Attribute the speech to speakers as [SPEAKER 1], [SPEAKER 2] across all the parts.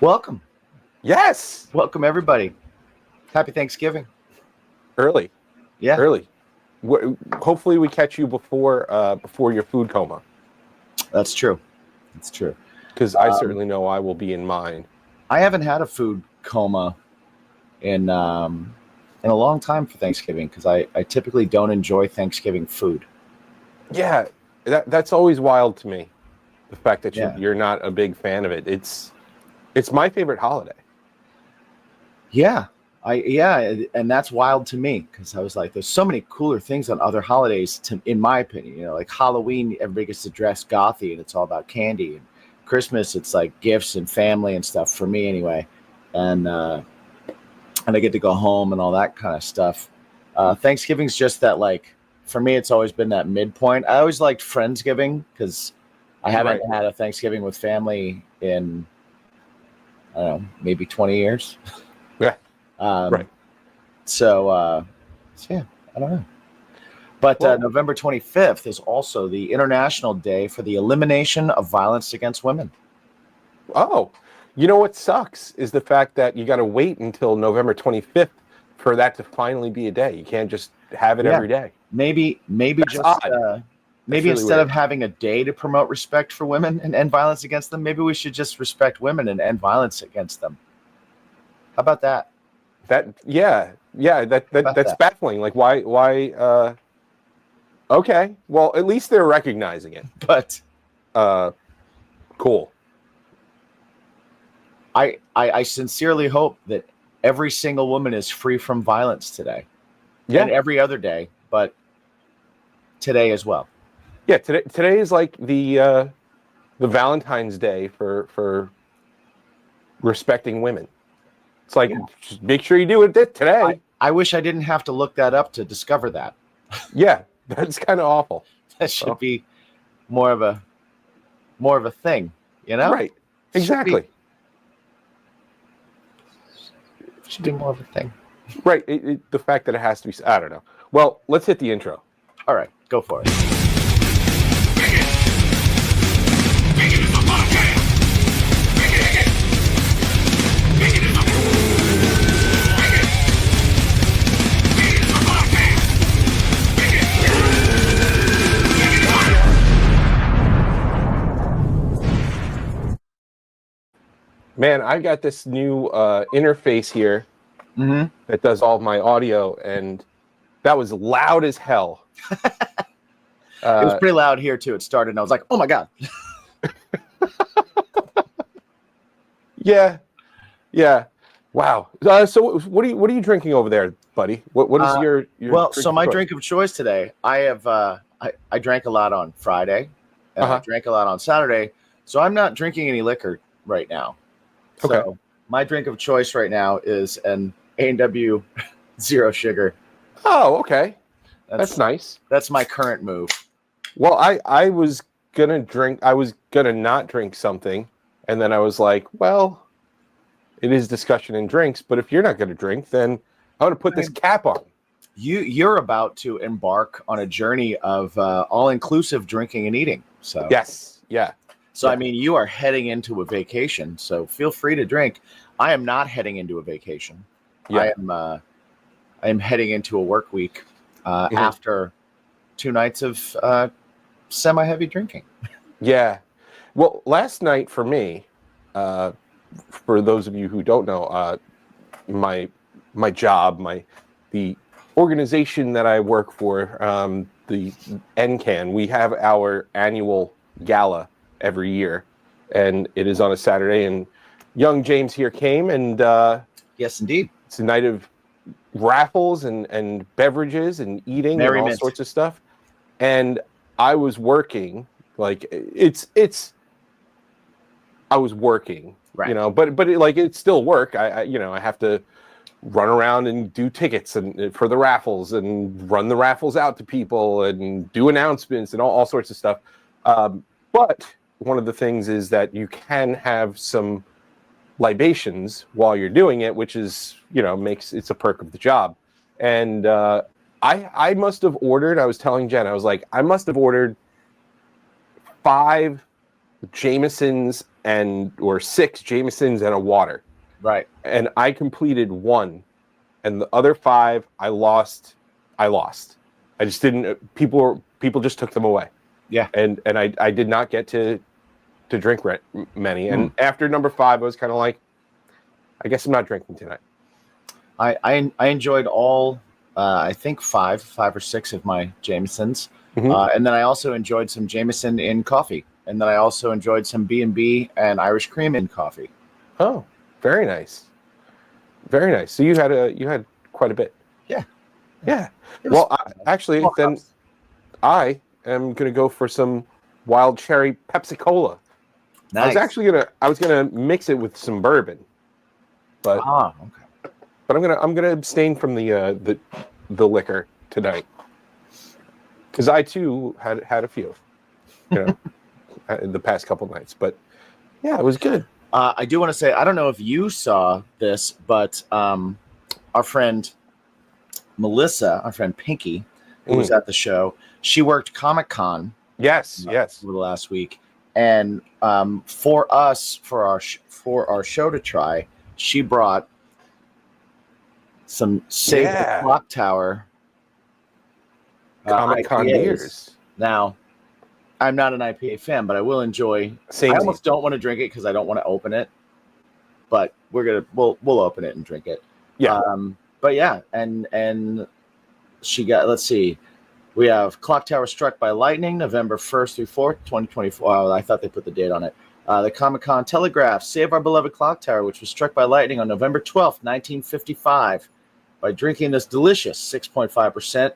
[SPEAKER 1] Welcome.
[SPEAKER 2] Yes.
[SPEAKER 1] Welcome, everybody. Happy Thanksgiving.
[SPEAKER 2] Early.
[SPEAKER 1] Yeah,
[SPEAKER 2] Early. Hopefully we catch you before your food coma,
[SPEAKER 1] that's true. That's true.
[SPEAKER 2] because I certainly know I will be in mine.
[SPEAKER 1] I haven't had a food coma in a long time for Thanksgiving because I typically don't enjoy Thanksgiving food.
[SPEAKER 2] Yeah, that's always wild to me. The fact that
[SPEAKER 1] Yeah.
[SPEAKER 2] you're not a big fan of it. It's my favorite holiday.
[SPEAKER 1] Yeah. And that's wild to me because I was like, there's so many cooler things on other holidays, in my opinion. Like Halloween, everybody gets to dress gothy and it's all about candy. And Christmas, it's like gifts and family and stuff for me anyway. And I get to go home and all that kind of stuff. Thanksgiving's just that, like, for me, it's always been that midpoint. I always liked Friendsgiving because I haven't
[SPEAKER 2] Right.
[SPEAKER 1] had a Thanksgiving with family in, I don't know, maybe 20 years.
[SPEAKER 2] Yeah.
[SPEAKER 1] Um,
[SPEAKER 2] Right.
[SPEAKER 1] so yeah, I don't know. But
[SPEAKER 2] Well,
[SPEAKER 1] November 25th is also the International Day for the Elimination of Violence Against Women.
[SPEAKER 2] oh, you know what sucks is the fact that you got to wait until November 25th for that to finally be a day. You can't just have it
[SPEAKER 1] Yeah.
[SPEAKER 2] every day.
[SPEAKER 1] Maybe
[SPEAKER 2] That's
[SPEAKER 1] just
[SPEAKER 2] odd.
[SPEAKER 1] maybe
[SPEAKER 2] really
[SPEAKER 1] instead
[SPEAKER 2] weird.
[SPEAKER 1] of having a day to promote respect for women and end violence against them, maybe we should just respect women and end violence against them. How about that?
[SPEAKER 2] That's baffling. Like why okay. Well, at least they're recognizing it.
[SPEAKER 1] But
[SPEAKER 2] Cool.
[SPEAKER 1] I sincerely hope that every single woman is free from violence today.
[SPEAKER 2] Yeah.
[SPEAKER 1] And every other day, but today as well.
[SPEAKER 2] Yeah, today is like the Valentine's Day for respecting women. It's like, just make sure you do it today.
[SPEAKER 1] I wish I didn't have to look that up to discover that.
[SPEAKER 2] Yeah, that's kind of awful.
[SPEAKER 1] That should be more of a thing, you know?
[SPEAKER 2] Right. Exactly.
[SPEAKER 1] Should be more of a thing.
[SPEAKER 2] Right. The fact that it has to be, I don't know. Well, let's hit the intro.
[SPEAKER 1] All right, go for it.
[SPEAKER 2] Man, I got this new interface here that does all of my audio, and that was loud as hell.
[SPEAKER 1] It was pretty loud here too. It started, and I was like, "Oh my god!"
[SPEAKER 2] Yeah. Wow. So, what are you drinking over there, buddy? What is your
[SPEAKER 1] well?
[SPEAKER 2] drink
[SPEAKER 1] So
[SPEAKER 2] of
[SPEAKER 1] my
[SPEAKER 2] choice?
[SPEAKER 1] drink of choice today, I have I drank a lot on Friday, and I drank a lot on Saturday. So I'm not drinking any liquor right now. So
[SPEAKER 2] Okay.
[SPEAKER 1] my drink of choice right now is an A&W Zero Sugar.
[SPEAKER 2] Oh, okay. That's nice.
[SPEAKER 1] That's my current move.
[SPEAKER 2] Well, I was gonna drink. I was gonna not drink something, and then I was like, well, it is discussion and drinks. But if you're not gonna drink, then I'm gonna put this cap on.
[SPEAKER 1] You're about to embark on a journey of all-inclusive drinking and eating. So
[SPEAKER 2] Yes. Yeah.
[SPEAKER 1] I mean, you are heading into a vacation, so feel free to drink. I am not heading into a vacation.
[SPEAKER 2] Yeah.
[SPEAKER 1] I am heading into a work week after 2 nights of semi-heavy drinking.
[SPEAKER 2] Yeah. Well, last night for me, for those of you who don't know, my job, the organization that I work for, the NCAN, we have our annual gala every year, and it is on a Saturday. And young James here came, and
[SPEAKER 1] Yes, indeed.
[SPEAKER 2] it's a night of raffles and beverages and eating and all
[SPEAKER 1] Merriment.
[SPEAKER 2] sorts of stuff. And I was working, like I was working,
[SPEAKER 1] Right.
[SPEAKER 2] you know, but it's still work. I have to run around and do tickets and for the raffles and run the raffles out to people and do announcements and all sorts of stuff. But one of the things is that you can have some libations while you're doing it, which is, it's a perk of the job. And I must have ordered, I was telling Jen, I was like, I must have ordered 5 Jamesons or 6 Jamesons and a water.
[SPEAKER 1] Right.
[SPEAKER 2] And I completed 1, and the other 5 I lost. I just didn't. People just took them away.
[SPEAKER 1] Yeah.
[SPEAKER 2] And I did not get to drink many. And after number 5, I was kind of like, I guess I'm not drinking tonight.
[SPEAKER 1] I enjoyed all. I think 5 or 6 of my Jamesons, and then I also enjoyed some Jameson in coffee, and then I also enjoyed some B&B and Irish cream in coffee.
[SPEAKER 2] Oh, very nice, very nice. So you had quite a bit.
[SPEAKER 1] Yeah.
[SPEAKER 2] Well, actually, then I am gonna go for some wild cherry Pepsi Cola.
[SPEAKER 1] Nice.
[SPEAKER 2] I was gonna mix it with some bourbon, but
[SPEAKER 1] okay.
[SPEAKER 2] But I'm gonna abstain from the liquor tonight, because I too had a few, in the past couple nights. But yeah, it was good.
[SPEAKER 1] I do want to say, I don't know if you saw this, but our friend Melissa, our friend Pinky, who was at the show, she worked Comic-Con.
[SPEAKER 2] Yes.
[SPEAKER 1] Over the last week, and for our show to try, she brought some Save the Clock Tower
[SPEAKER 2] Comic-Con beers.
[SPEAKER 1] Now, I'm not an IPA fan, but I will enjoy. I almost don't want to drink it because I don't want to open it, but we'll open it and drink it.
[SPEAKER 2] Yeah.
[SPEAKER 1] But yeah, and she got. Let's see. We have Clock Tower Struck by Lightning, November 1st through 4th, 2024. Oh, I thought they put the date on it. The Comic-Con Telegraph, Save Our Beloved Clock Tower, which was struck by lightning on November 12th, 1955, by drinking this delicious 6.5%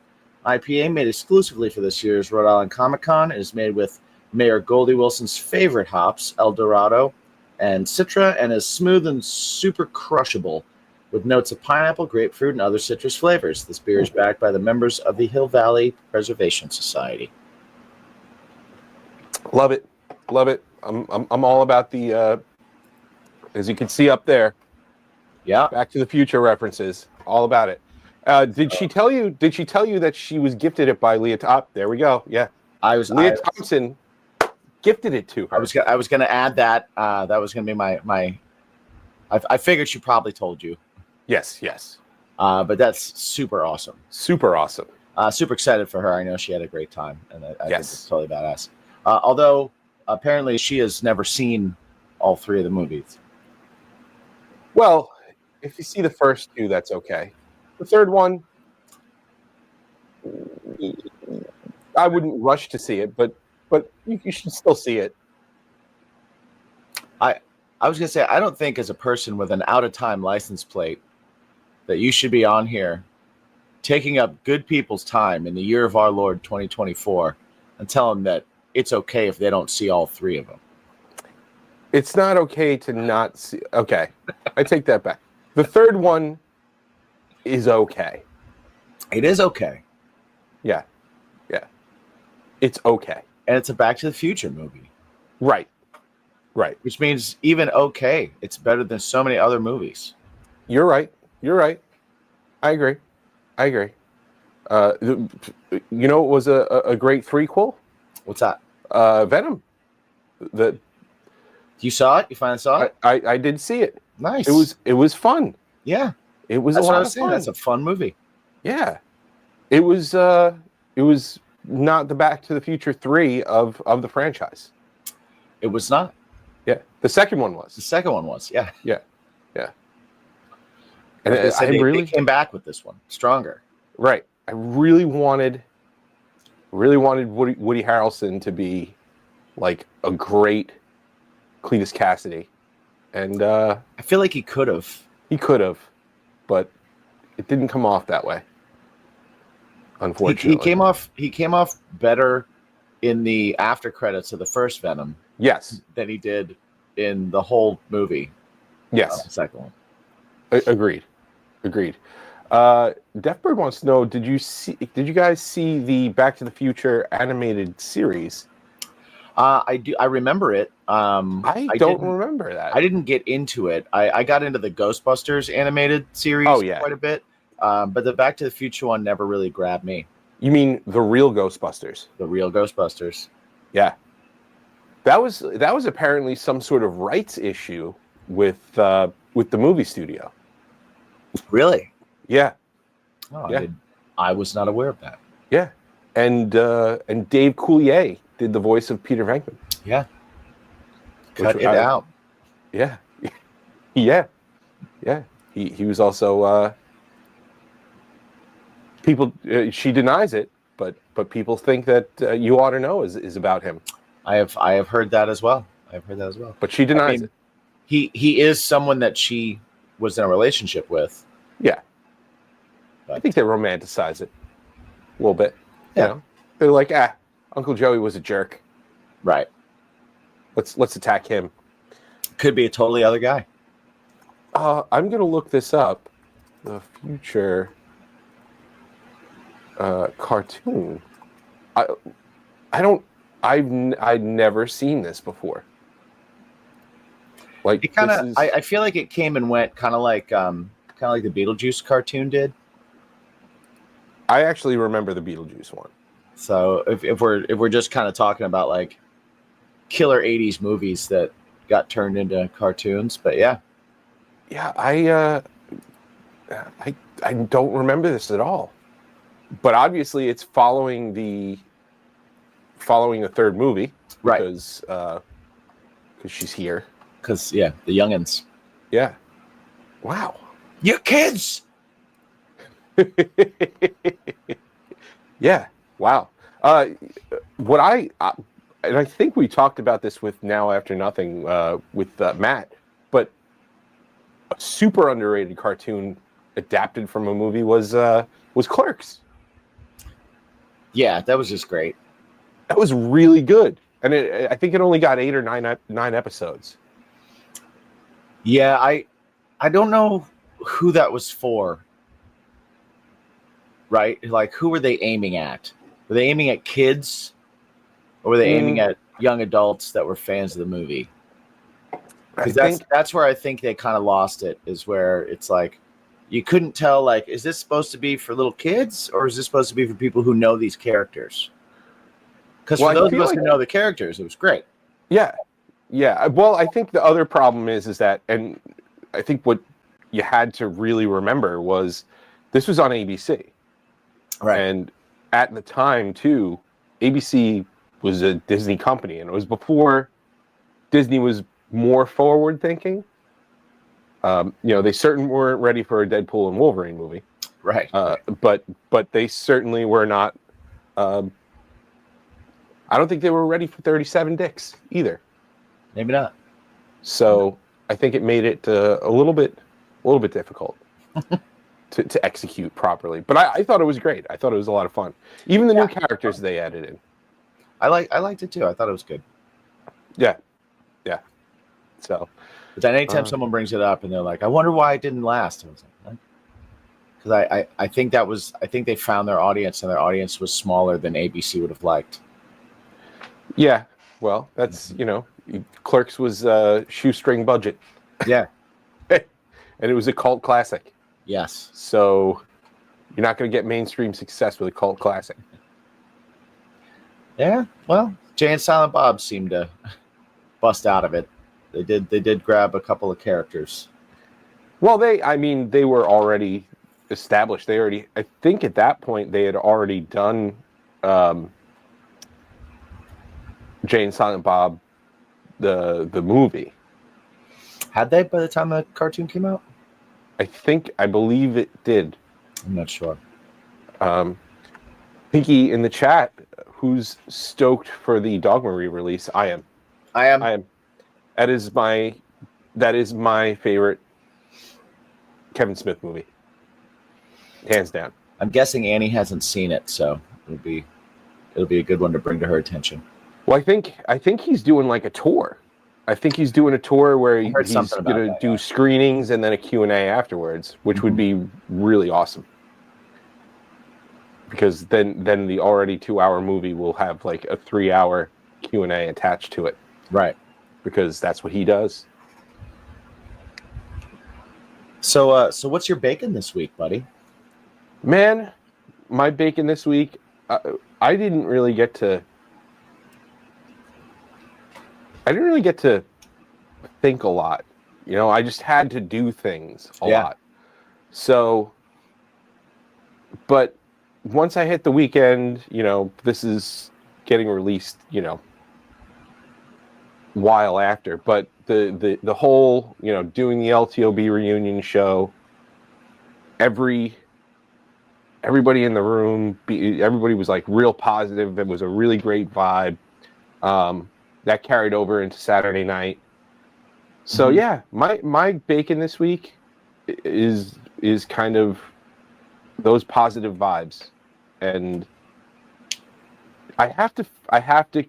[SPEAKER 1] IPA made exclusively for this year's Rhode Island Comic-Con. It is made with Mayor Goldie Wilson's favorite hops, El Dorado and Citra, and is smooth and super crushable, with notes of pineapple, grapefruit, and other citrus flavors. This beer is backed by the members of the Hill Valley Preservation Society.
[SPEAKER 2] Love it. I'm all about the, as you can see up there.
[SPEAKER 1] Yeah.
[SPEAKER 2] Back to the Future references. All about it. Did she tell you that she was gifted it by Leah? There we go. Yeah. Leah Thompson gifted it to her.
[SPEAKER 1] I was going to add that. That was going to be my. I figured she probably told you.
[SPEAKER 2] Yes.
[SPEAKER 1] But that's super awesome.
[SPEAKER 2] Super awesome.
[SPEAKER 1] Super excited for her. I know she had a great time, and I think it's totally badass. Although apparently she has never seen all 3 of the movies.
[SPEAKER 2] Well, if you see the first 2, that's okay. The third one, I wouldn't rush to see it, but you should still see it.
[SPEAKER 1] I was going to say, I don't think as a person with an out-of-time license plate that you should be on here taking up good people's time in the year of our Lord 2024 and tell them that it's okay if they don't see all 3 of them.
[SPEAKER 2] It's not okay to not see. Okay, I take that back. The third one is okay.
[SPEAKER 1] It is okay.
[SPEAKER 2] Yeah. It's okay.
[SPEAKER 1] And it's a Back to the Future movie.
[SPEAKER 2] Right.
[SPEAKER 1] Which means even okay, it's better than so many other movies.
[SPEAKER 2] You're right. I agree. You know, it was a great threequel.
[SPEAKER 1] What's that?
[SPEAKER 2] Venom.
[SPEAKER 1] You saw it? You finally saw it?
[SPEAKER 2] I did see it.
[SPEAKER 1] Nice.
[SPEAKER 2] It was fun.
[SPEAKER 1] Yeah.
[SPEAKER 2] It was
[SPEAKER 1] That's
[SPEAKER 2] a lot
[SPEAKER 1] what I was
[SPEAKER 2] of
[SPEAKER 1] saying.
[SPEAKER 2] fun.
[SPEAKER 1] That's a fun movie.
[SPEAKER 2] Yeah. It was not the Back to the Future 3 of the franchise.
[SPEAKER 1] It was not.
[SPEAKER 2] Yeah. The second one was.
[SPEAKER 1] The second one was. Yeah.
[SPEAKER 2] And
[SPEAKER 1] they came back with this one stronger.
[SPEAKER 2] Right. I really wanted Woody Harrelson to be like a great Cletus Cassidy, and
[SPEAKER 1] I feel like he could have.
[SPEAKER 2] He could have, but it didn't come off that way. Unfortunately,
[SPEAKER 1] he came off better in the after credits of the first Venom.
[SPEAKER 2] Yes,
[SPEAKER 1] than he did in the whole movie.
[SPEAKER 2] Yes,
[SPEAKER 1] the second one.
[SPEAKER 2] Agreed. Deathbird wants to know: Did you guys see the Back to the Future animated series?
[SPEAKER 1] I do. I remember it.
[SPEAKER 2] I don't remember that.
[SPEAKER 1] I didn't get into it. I got into the Ghostbusters animated series quite a bit. But the Back to the Future one never really grabbed me.
[SPEAKER 2] You mean the real Ghostbusters?
[SPEAKER 1] The real Ghostbusters.
[SPEAKER 2] Yeah. That was apparently some sort of rights issue with the movie studio.
[SPEAKER 1] Really?
[SPEAKER 2] Yeah,
[SPEAKER 1] Oh,
[SPEAKER 2] yeah,
[SPEAKER 1] I was not aware of that.
[SPEAKER 2] yeah. And Dave Coulier did the voice of Peter Venkman.
[SPEAKER 1] Yeah. Cut it out.
[SPEAKER 2] Yeah, yeah, yeah. He was also people. She denies it, but people think that You Ought to Know is about him.
[SPEAKER 1] I have heard that as well.
[SPEAKER 2] But she denies it.
[SPEAKER 1] He is someone that she was in a relationship with.
[SPEAKER 2] Yeah.
[SPEAKER 1] But
[SPEAKER 2] I think they romanticize it a little bit.
[SPEAKER 1] Yeah.
[SPEAKER 2] You know? They're like, Uncle Joey was a jerk.
[SPEAKER 1] Right.
[SPEAKER 2] Let's attack him.
[SPEAKER 1] Could be a totally other guy.
[SPEAKER 2] I'm gonna look this up. The future cartoon. I've never seen this before. Like
[SPEAKER 1] It kind of, I feel like it came and went, kind of like the Beetlejuice cartoon did.
[SPEAKER 2] I actually remember the Beetlejuice one.
[SPEAKER 1] So if we're just kind of talking about like killer '80s movies that got turned into cartoons, but yeah,
[SPEAKER 2] I don't remember this at all. But obviously, it's following the third movie,
[SPEAKER 1] right?
[SPEAKER 2] Because she's here.
[SPEAKER 1] Because the youngins.
[SPEAKER 2] Yeah. Wow.
[SPEAKER 1] You kids.
[SPEAKER 2] Yeah. Wow. And I think we talked about this with Now After Nothing with Matt, but a super underrated cartoon adapted from a movie was Clerks.
[SPEAKER 1] Yeah, that was just great.
[SPEAKER 2] That was really good, and I think it only got 8 or 9 episodes.
[SPEAKER 1] Yeah, I don't know who that was for. Right? Like, who were they aiming at? Were they aiming at kids? Or were they aiming at young adults that were fans of the movie? Because that's where I think they kind of lost it, is where it's like, you couldn't tell, like, is this supposed to be for little kids? Or is this supposed to be for people who know these characters? Because for those of us who know the characters, it was great.
[SPEAKER 2] Yeah. Yeah. Well, I think the other problem is that, and I think what you had to really remember was this was on ABC.
[SPEAKER 1] Right.
[SPEAKER 2] And at the time, too, ABC was a Disney company, and it was before Disney was more forward thinking. They certainly weren't ready for a Deadpool and Wolverine movie.
[SPEAKER 1] Right.
[SPEAKER 2] But they certainly were not. I don't think they were ready for 37 dicks either.
[SPEAKER 1] Maybe not.
[SPEAKER 2] So I think it made it a little bit difficult to execute properly. But I thought it was great. I thought it was a lot of fun. Even the new characters they added in.
[SPEAKER 1] I liked it too. I thought it was good.
[SPEAKER 2] Yeah. Yeah. So.
[SPEAKER 1] But then anytime someone brings it up and they're like, I wonder why it didn't last. I was like, because I think they found their audience, and their audience was smaller than ABC would have liked.
[SPEAKER 2] Yeah. Well, that's, Clerks was shoestring budget.
[SPEAKER 1] Yeah.
[SPEAKER 2] And it was a cult classic.
[SPEAKER 1] Yes.
[SPEAKER 2] So you're not going to get mainstream success with a cult classic.
[SPEAKER 1] Yeah. Well, Jay and Silent Bob seemed to bust out of it. They did grab a couple of characters.
[SPEAKER 2] Well, they were already established. I think at that point they had already done Jay and Silent Bob, the movie.
[SPEAKER 1] Had they by the time the cartoon came out?
[SPEAKER 2] I believe it did.
[SPEAKER 1] I'm not sure.
[SPEAKER 2] Pinky in the chat, who's stoked for the Dogma re-release? I am. That is my favorite Kevin Smith movie, hands down.
[SPEAKER 1] I'm guessing Annie hasn't seen it, so it'll be a good one to bring to her attention.
[SPEAKER 2] Well, I think he's doing like a tour. I think he's doing a tour where he's going to do screenings and then a Q&A afterwards, which would be really awesome. Because then the already 2-hour movie will have like a 3-hour Q&A attached to it.
[SPEAKER 1] Right.
[SPEAKER 2] Because that's what he does.
[SPEAKER 1] So what's your bacon this week, buddy?
[SPEAKER 2] Man, my bacon this week, I didn't really get to I didn't really get to think a lot. You know, I just had to do things a lot. So, but once I hit the weekend, you know, this is getting released, you know, while after. But the whole, you know, doing the LTOB reunion show, everybody in the room, everybody was like real positive. It was a really great vibe. That carried over into Saturday night. So yeah, my bacon this week is kind of those positive vibes, and I have to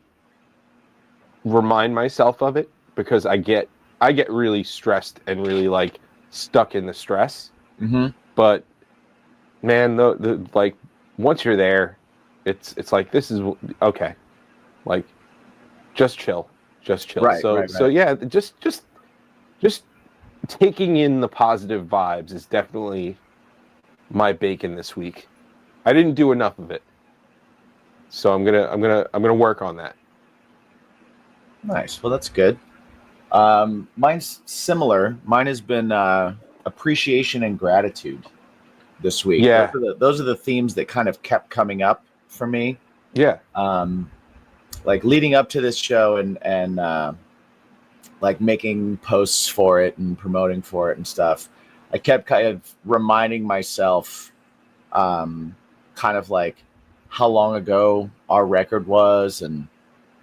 [SPEAKER 2] remind myself of it because I get really stressed and really like stuck in the stress. But man, the like once you're there, it's like this is okay, like just chill.
[SPEAKER 1] Right,
[SPEAKER 2] So yeah, just taking in the positive vibes is definitely my bacon this week. I didn't do enough of it, so I'm gonna work on that.
[SPEAKER 1] Nice. Well, that's good. Mine's similar. Mine has been appreciation and gratitude this week.
[SPEAKER 2] Yeah.
[SPEAKER 1] Those are the themes that kind of kept coming up for me.
[SPEAKER 2] Yeah.
[SPEAKER 1] Like leading up to this show and like making posts for it and promoting for it and stuff. I kept kind of reminding myself, kind of like how long ago our record was, and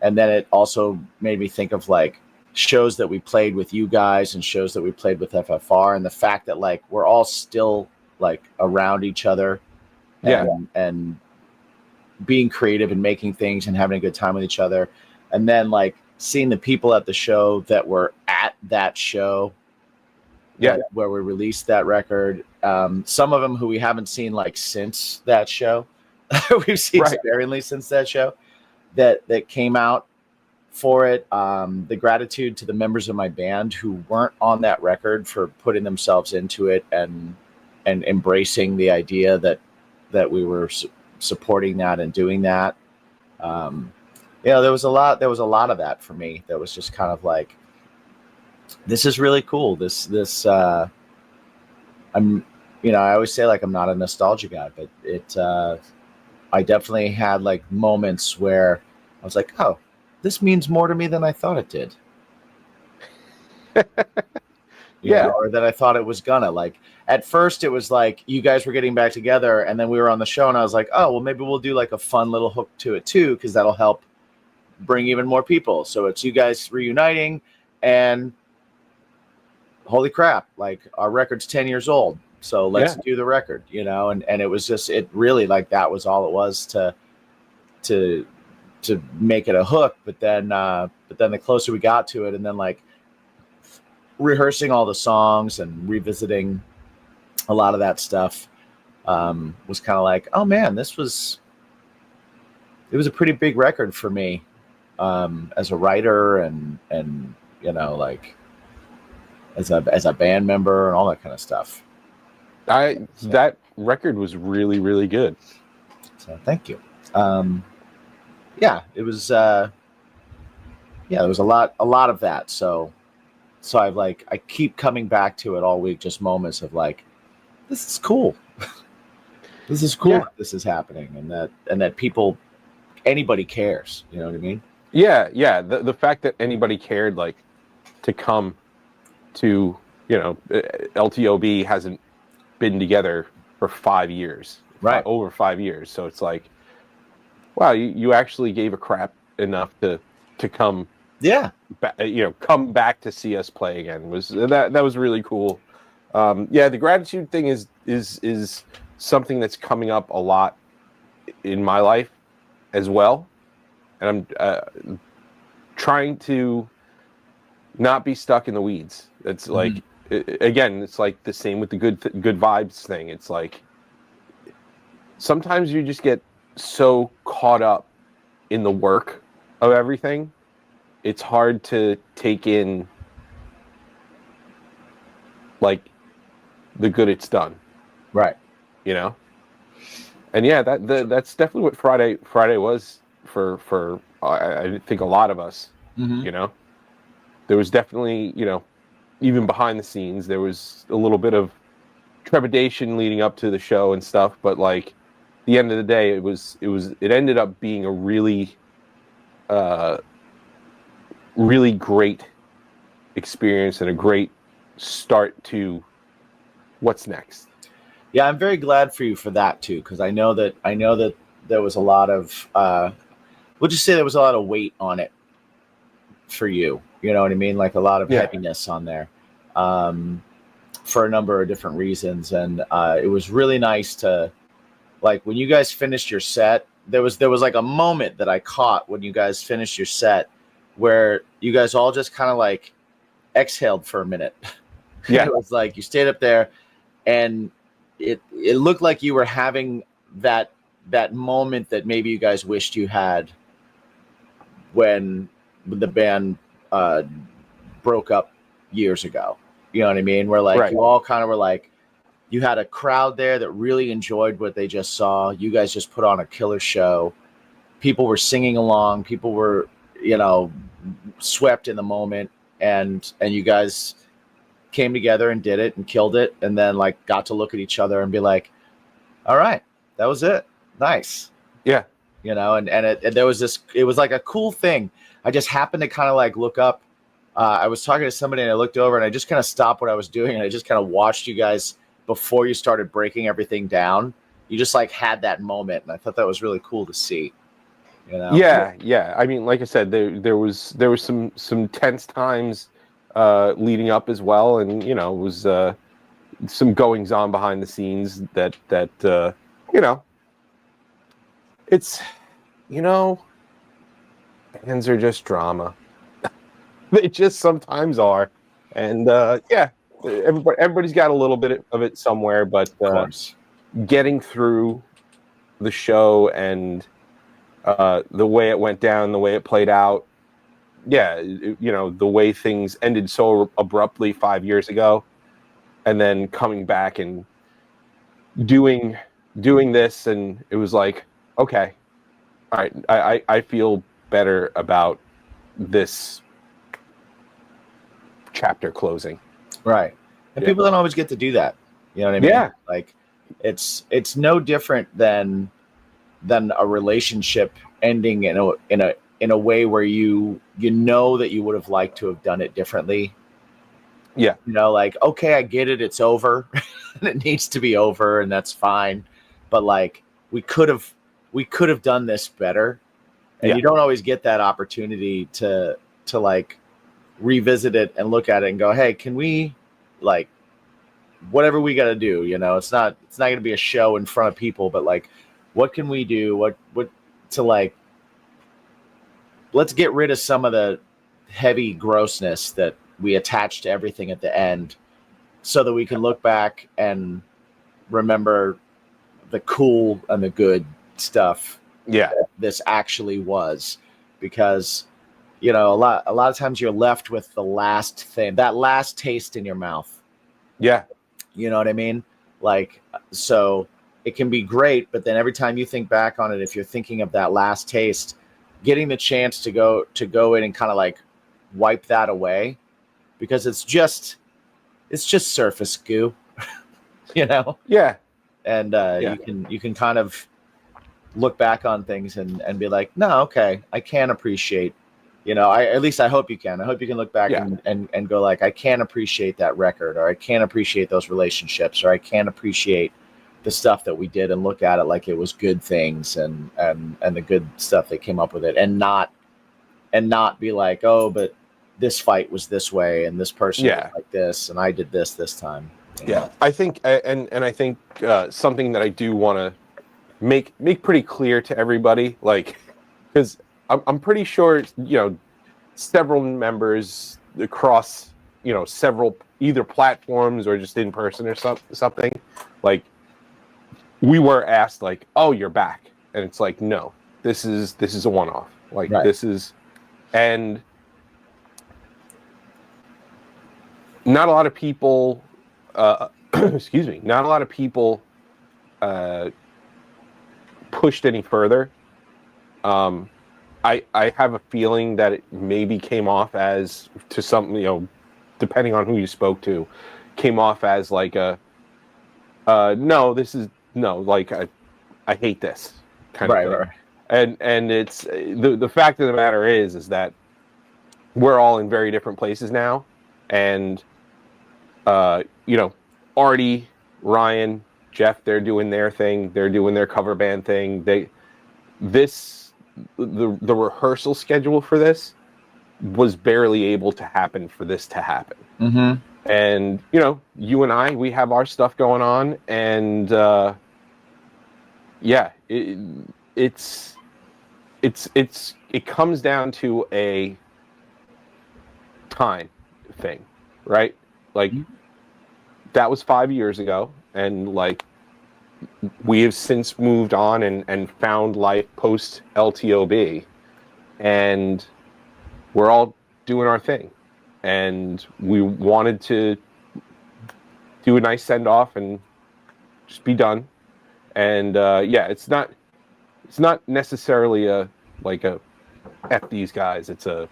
[SPEAKER 1] then it also made me think of like shows that we played with you guys and shows that we played with FFR, and the fact that like we're all still like around each other, and being creative and making things and having a good time with each other, and then like seeing the people at the show that were at that show, where we released that record. Some of them who we haven't seen like since that show, we've seen sparingly since that show, that came out for it. The gratitude to the members of my band who weren't on that record for putting themselves into it and embracing the idea that we were supporting that and doing that. There was a lot of that for me. That was just kind of like, this is really cool. I'm, I always say like I'm not a nostalgia guy, but I definitely had like moments where I was like, oh, this means more to me than I thought it did. Or that I thought it was gonna. Like at first it was like you guys were getting back together, and then we were on the show and I was like, oh, well, maybe we'll do like a fun little hook to it too, because that'll help bring even more people. So it's you guys reuniting, and holy crap, like our record's 10 years old. So let's do the record, and it was just, it really like that was all it was to make it a hook. But then the closer we got to it, and then like rehearsing all the songs and revisiting a lot of that stuff, was kind of like, oh man, it was a pretty big record for me, as a writer and like as a band member and all that kind of stuff.
[SPEAKER 2] That record was really, really good.
[SPEAKER 1] So thank you. It was there was a lot of that. So I keep coming back to it all week, just moments of like, this is cool. This is cool. That this is happening, and that anybody cares. You know what I mean?
[SPEAKER 2] Yeah. The fact that anybody cared, like, to come to, LTOB hasn't been together for 5 years,
[SPEAKER 1] right?
[SPEAKER 2] Over 5 years. So it's like, wow, you actually gave a crap enough to come.
[SPEAKER 1] Yeah.
[SPEAKER 2] Come back to see us play again. That was really cool. The gratitude thing is something that's coming up a lot in my life as well, and I'm trying to not be stuck in the weeds. It's like, again, it's like the same with the good vibes thing. It's like sometimes you just get so caught up in the work of everything, it's hard to take in like the good it's done,
[SPEAKER 1] right?
[SPEAKER 2] And that's definitely what Friday was for I think a lot of us. there was definitely, even behind the scenes, there was a little bit of trepidation leading up to the show and stuff. But like, at the end of the day, it ended up being a really, really great experience and a great start to what's next.
[SPEAKER 1] Yeah, I'm very glad for you for that too, because I know that there was a lot of we'll just say there was a lot of weight on it for you. You know what I mean? Like a lot of heaviness on there, for a number of different reasons, and it was really nice to, like, when you guys finished your set. There was like a moment that I caught when you guys finished your set, where you guys all just kind of like exhaled for a minute.
[SPEAKER 2] Yeah,
[SPEAKER 1] It was like you stayed up there, and it looked like you were having that moment that maybe you guys wished you had when the band broke up years ago. You know what I mean? Where like you all kind of were like, you had a crowd there that really enjoyed what they just saw. You guys just put on a killer show. People were singing along. People were, swept in the moment, and you guys came together and did it and killed it, and then like got to look at each other and be like, all right, that was it. Nice.
[SPEAKER 2] Yeah.
[SPEAKER 1] And there was this, it was like a cool thing. I just happened to kind of like look up. I was talking to somebody and I looked over and I just kind of stopped what I was doing and I just kind of watched you guys before you started breaking everything down. You just like had that moment, and I thought that was really cool to see.
[SPEAKER 2] Yeah. I mean, like I said, there was some tense times leading up as well, and it was some goings on behind the scenes that it's bands are just drama. They just sometimes are, and everybody's got a little bit of it somewhere, but getting through the show and the way it went down, the way it played out, the way things ended so abruptly 5 years ago, and then coming back and doing this, and it was like, okay, all right, I feel better about this chapter closing.
[SPEAKER 1] Right. And people don't always get to do that. You know what I mean?
[SPEAKER 2] Yeah.
[SPEAKER 1] Like it's no different than a relationship ending in a way where you know that you would have liked to have done it differently.
[SPEAKER 2] Yeah.
[SPEAKER 1] Like, okay, I get it, it's over. And it needs to be over, and that's fine. But like we could have done this better. And you don't always get that opportunity to like revisit it and look at it and go, hey, can we, like, whatever we got to do, it's not going to be a show in front of people, but like, what can we do? What to, like, let's get rid of some of the heavy grossness that we attach to everything at the end, so that we can look back and remember the cool and the good stuff.
[SPEAKER 2] Yeah.
[SPEAKER 1] This actually was, because a lot of times you're left with the last thing, that last taste in your mouth.
[SPEAKER 2] Yeah. You
[SPEAKER 1] know what I mean? Like, so it can be great, but then every time you think back on it, if you're thinking of that last taste, getting the chance to go in and kind of like wipe that away, because it's just surface goo,
[SPEAKER 2] Yeah.
[SPEAKER 1] And you can kind of look back on things and be like, no, okay, I can appreciate. At least I hope you can. I hope you can look back and go like, I can appreciate that record, or I can appreciate those relationships, or I can appreciate the stuff that we did, and look at it like it was good things and the good stuff that came up with it, and not be like, oh, but this fight was this way and this person was like this and I did this time.
[SPEAKER 2] Yeah, I think, and I think something that I do want to make pretty clear to everybody, like, because I'm pretty sure, several members across, several either platforms or just in person or something, like, we were asked like, oh, you're back. And it's like, no, this is a one-off. Like, this is, and not a lot of people, excuse me, not a lot of people pushed any further. I have a feeling that it maybe came off as, to some, depending on who you spoke to, came off as like a no, this is no, like I hate this kind of
[SPEAKER 1] Right,
[SPEAKER 2] thing.
[SPEAKER 1] right.
[SPEAKER 2] And it's the fact of the matter is that we're all in very different places now, and Artie, Ryan, Jeff, they're doing their thing, they're doing their cover band thing. The rehearsal schedule for this was barely able to happen for this to happen.
[SPEAKER 1] Mm-hmm.
[SPEAKER 2] And you and I, we have our stuff going on, and it comes down to a time thing, right? Like, that was 5 years ago, and like, we have since moved on and found life post LTOB, and we're all doing our thing, and we wanted to do a nice send off and just be done. And it's not necessarily a F these guys. It's a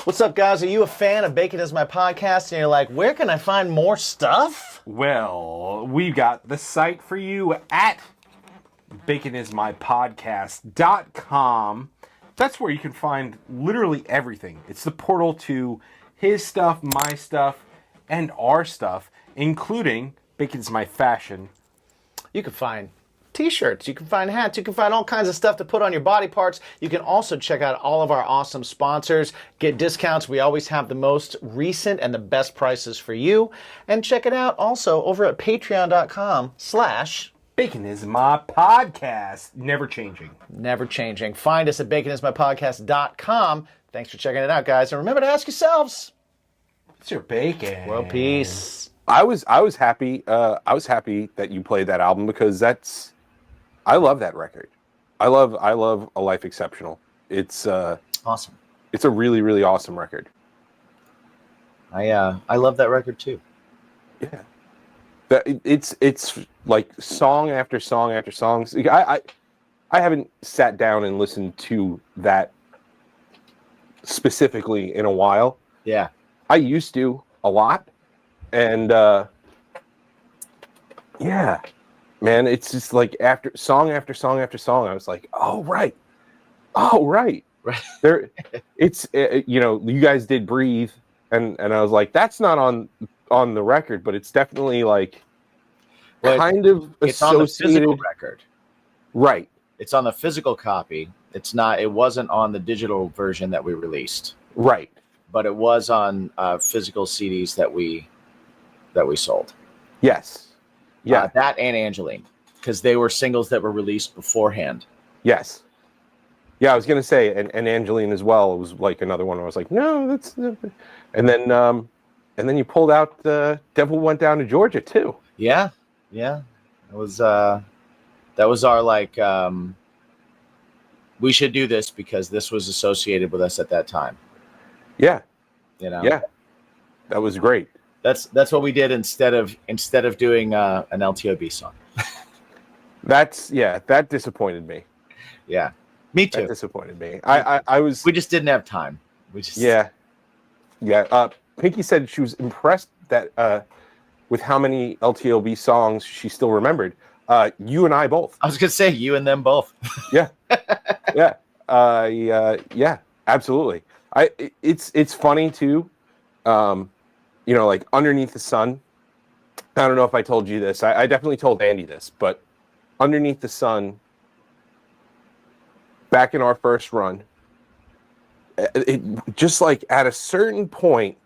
[SPEAKER 3] What's up, guys? Are you a fan of Bacon Is My Podcast and you're like, where can I find more stuff?
[SPEAKER 4] Well, we've got the site for you at baconismypodcast.com. That's where you can find literally everything. It's the portal to his stuff, my stuff, and our stuff, including Bacon's My Fashion.
[SPEAKER 3] You can find t-shirts, you can find hats, you can find all kinds of stuff to put on your body parts. You can also check out all of our awesome sponsors, get discounts. We always have the most recent and the best prices for you. And check it out also over at patreon.com/
[SPEAKER 4] Bacon is My Podcast. Never changing.
[SPEAKER 3] never changing. Find us at baconismypodcast.com. Thanks for checking it out, guys. And remember to ask yourselves,
[SPEAKER 4] It's your bacon.
[SPEAKER 3] world peace.
[SPEAKER 2] I was happy. I was happy that you played that album, because I love that record. I love A Life Exceptional. It's
[SPEAKER 1] Awesome.
[SPEAKER 2] it's a really, really awesome record.
[SPEAKER 1] I love that record too.
[SPEAKER 2] Yeah. It's like song after song after song. I haven't sat down and listened to that specifically in a while.
[SPEAKER 1] Yeah.
[SPEAKER 2] I used to a lot. And man, it's just like after song after song after song, I was like, oh right.
[SPEAKER 1] Right.
[SPEAKER 2] There, it's you guys did Breathe, and I was like, that's not on the record, but it's definitely like
[SPEAKER 1] Well,
[SPEAKER 2] kind of
[SPEAKER 1] It's on the
[SPEAKER 2] associated.
[SPEAKER 1] physical record.
[SPEAKER 2] Right.
[SPEAKER 1] It's on the physical copy. It's not. It wasn't on the digital version that we released,
[SPEAKER 2] Right.
[SPEAKER 1] but it was on physical CDs that we sold.
[SPEAKER 2] Yes. Yeah.
[SPEAKER 1] That and Angeline, because they were singles that were released beforehand.
[SPEAKER 2] Yes. Yeah, I was gonna say, and Angeline as well. It was like another one where I was like, no, that's. And then you pulled out Devil Went Down to Georgia too.
[SPEAKER 1] Yeah. It was that was our like we should do this because this was associated with us at that time.
[SPEAKER 2] Yeah.
[SPEAKER 1] Yeah.
[SPEAKER 2] That was great.
[SPEAKER 1] That's what we did instead of doing an LTOB song.
[SPEAKER 2] That disappointed me.
[SPEAKER 1] Yeah. Me
[SPEAKER 2] That
[SPEAKER 1] too.
[SPEAKER 2] disappointed me. I was.
[SPEAKER 1] We just didn't have time.
[SPEAKER 2] Yeah. Pinky said she was impressed that with how many LTOB songs she still remembered. You and I both.
[SPEAKER 1] I was gonna say you and them both.
[SPEAKER 2] Yeah. Absolutely. It's funny too. Like Underneath the Sun. I don't know if I told you this. I definitely told Andy this, but Underneath the Sun, back in our first run, it just like at a certain point,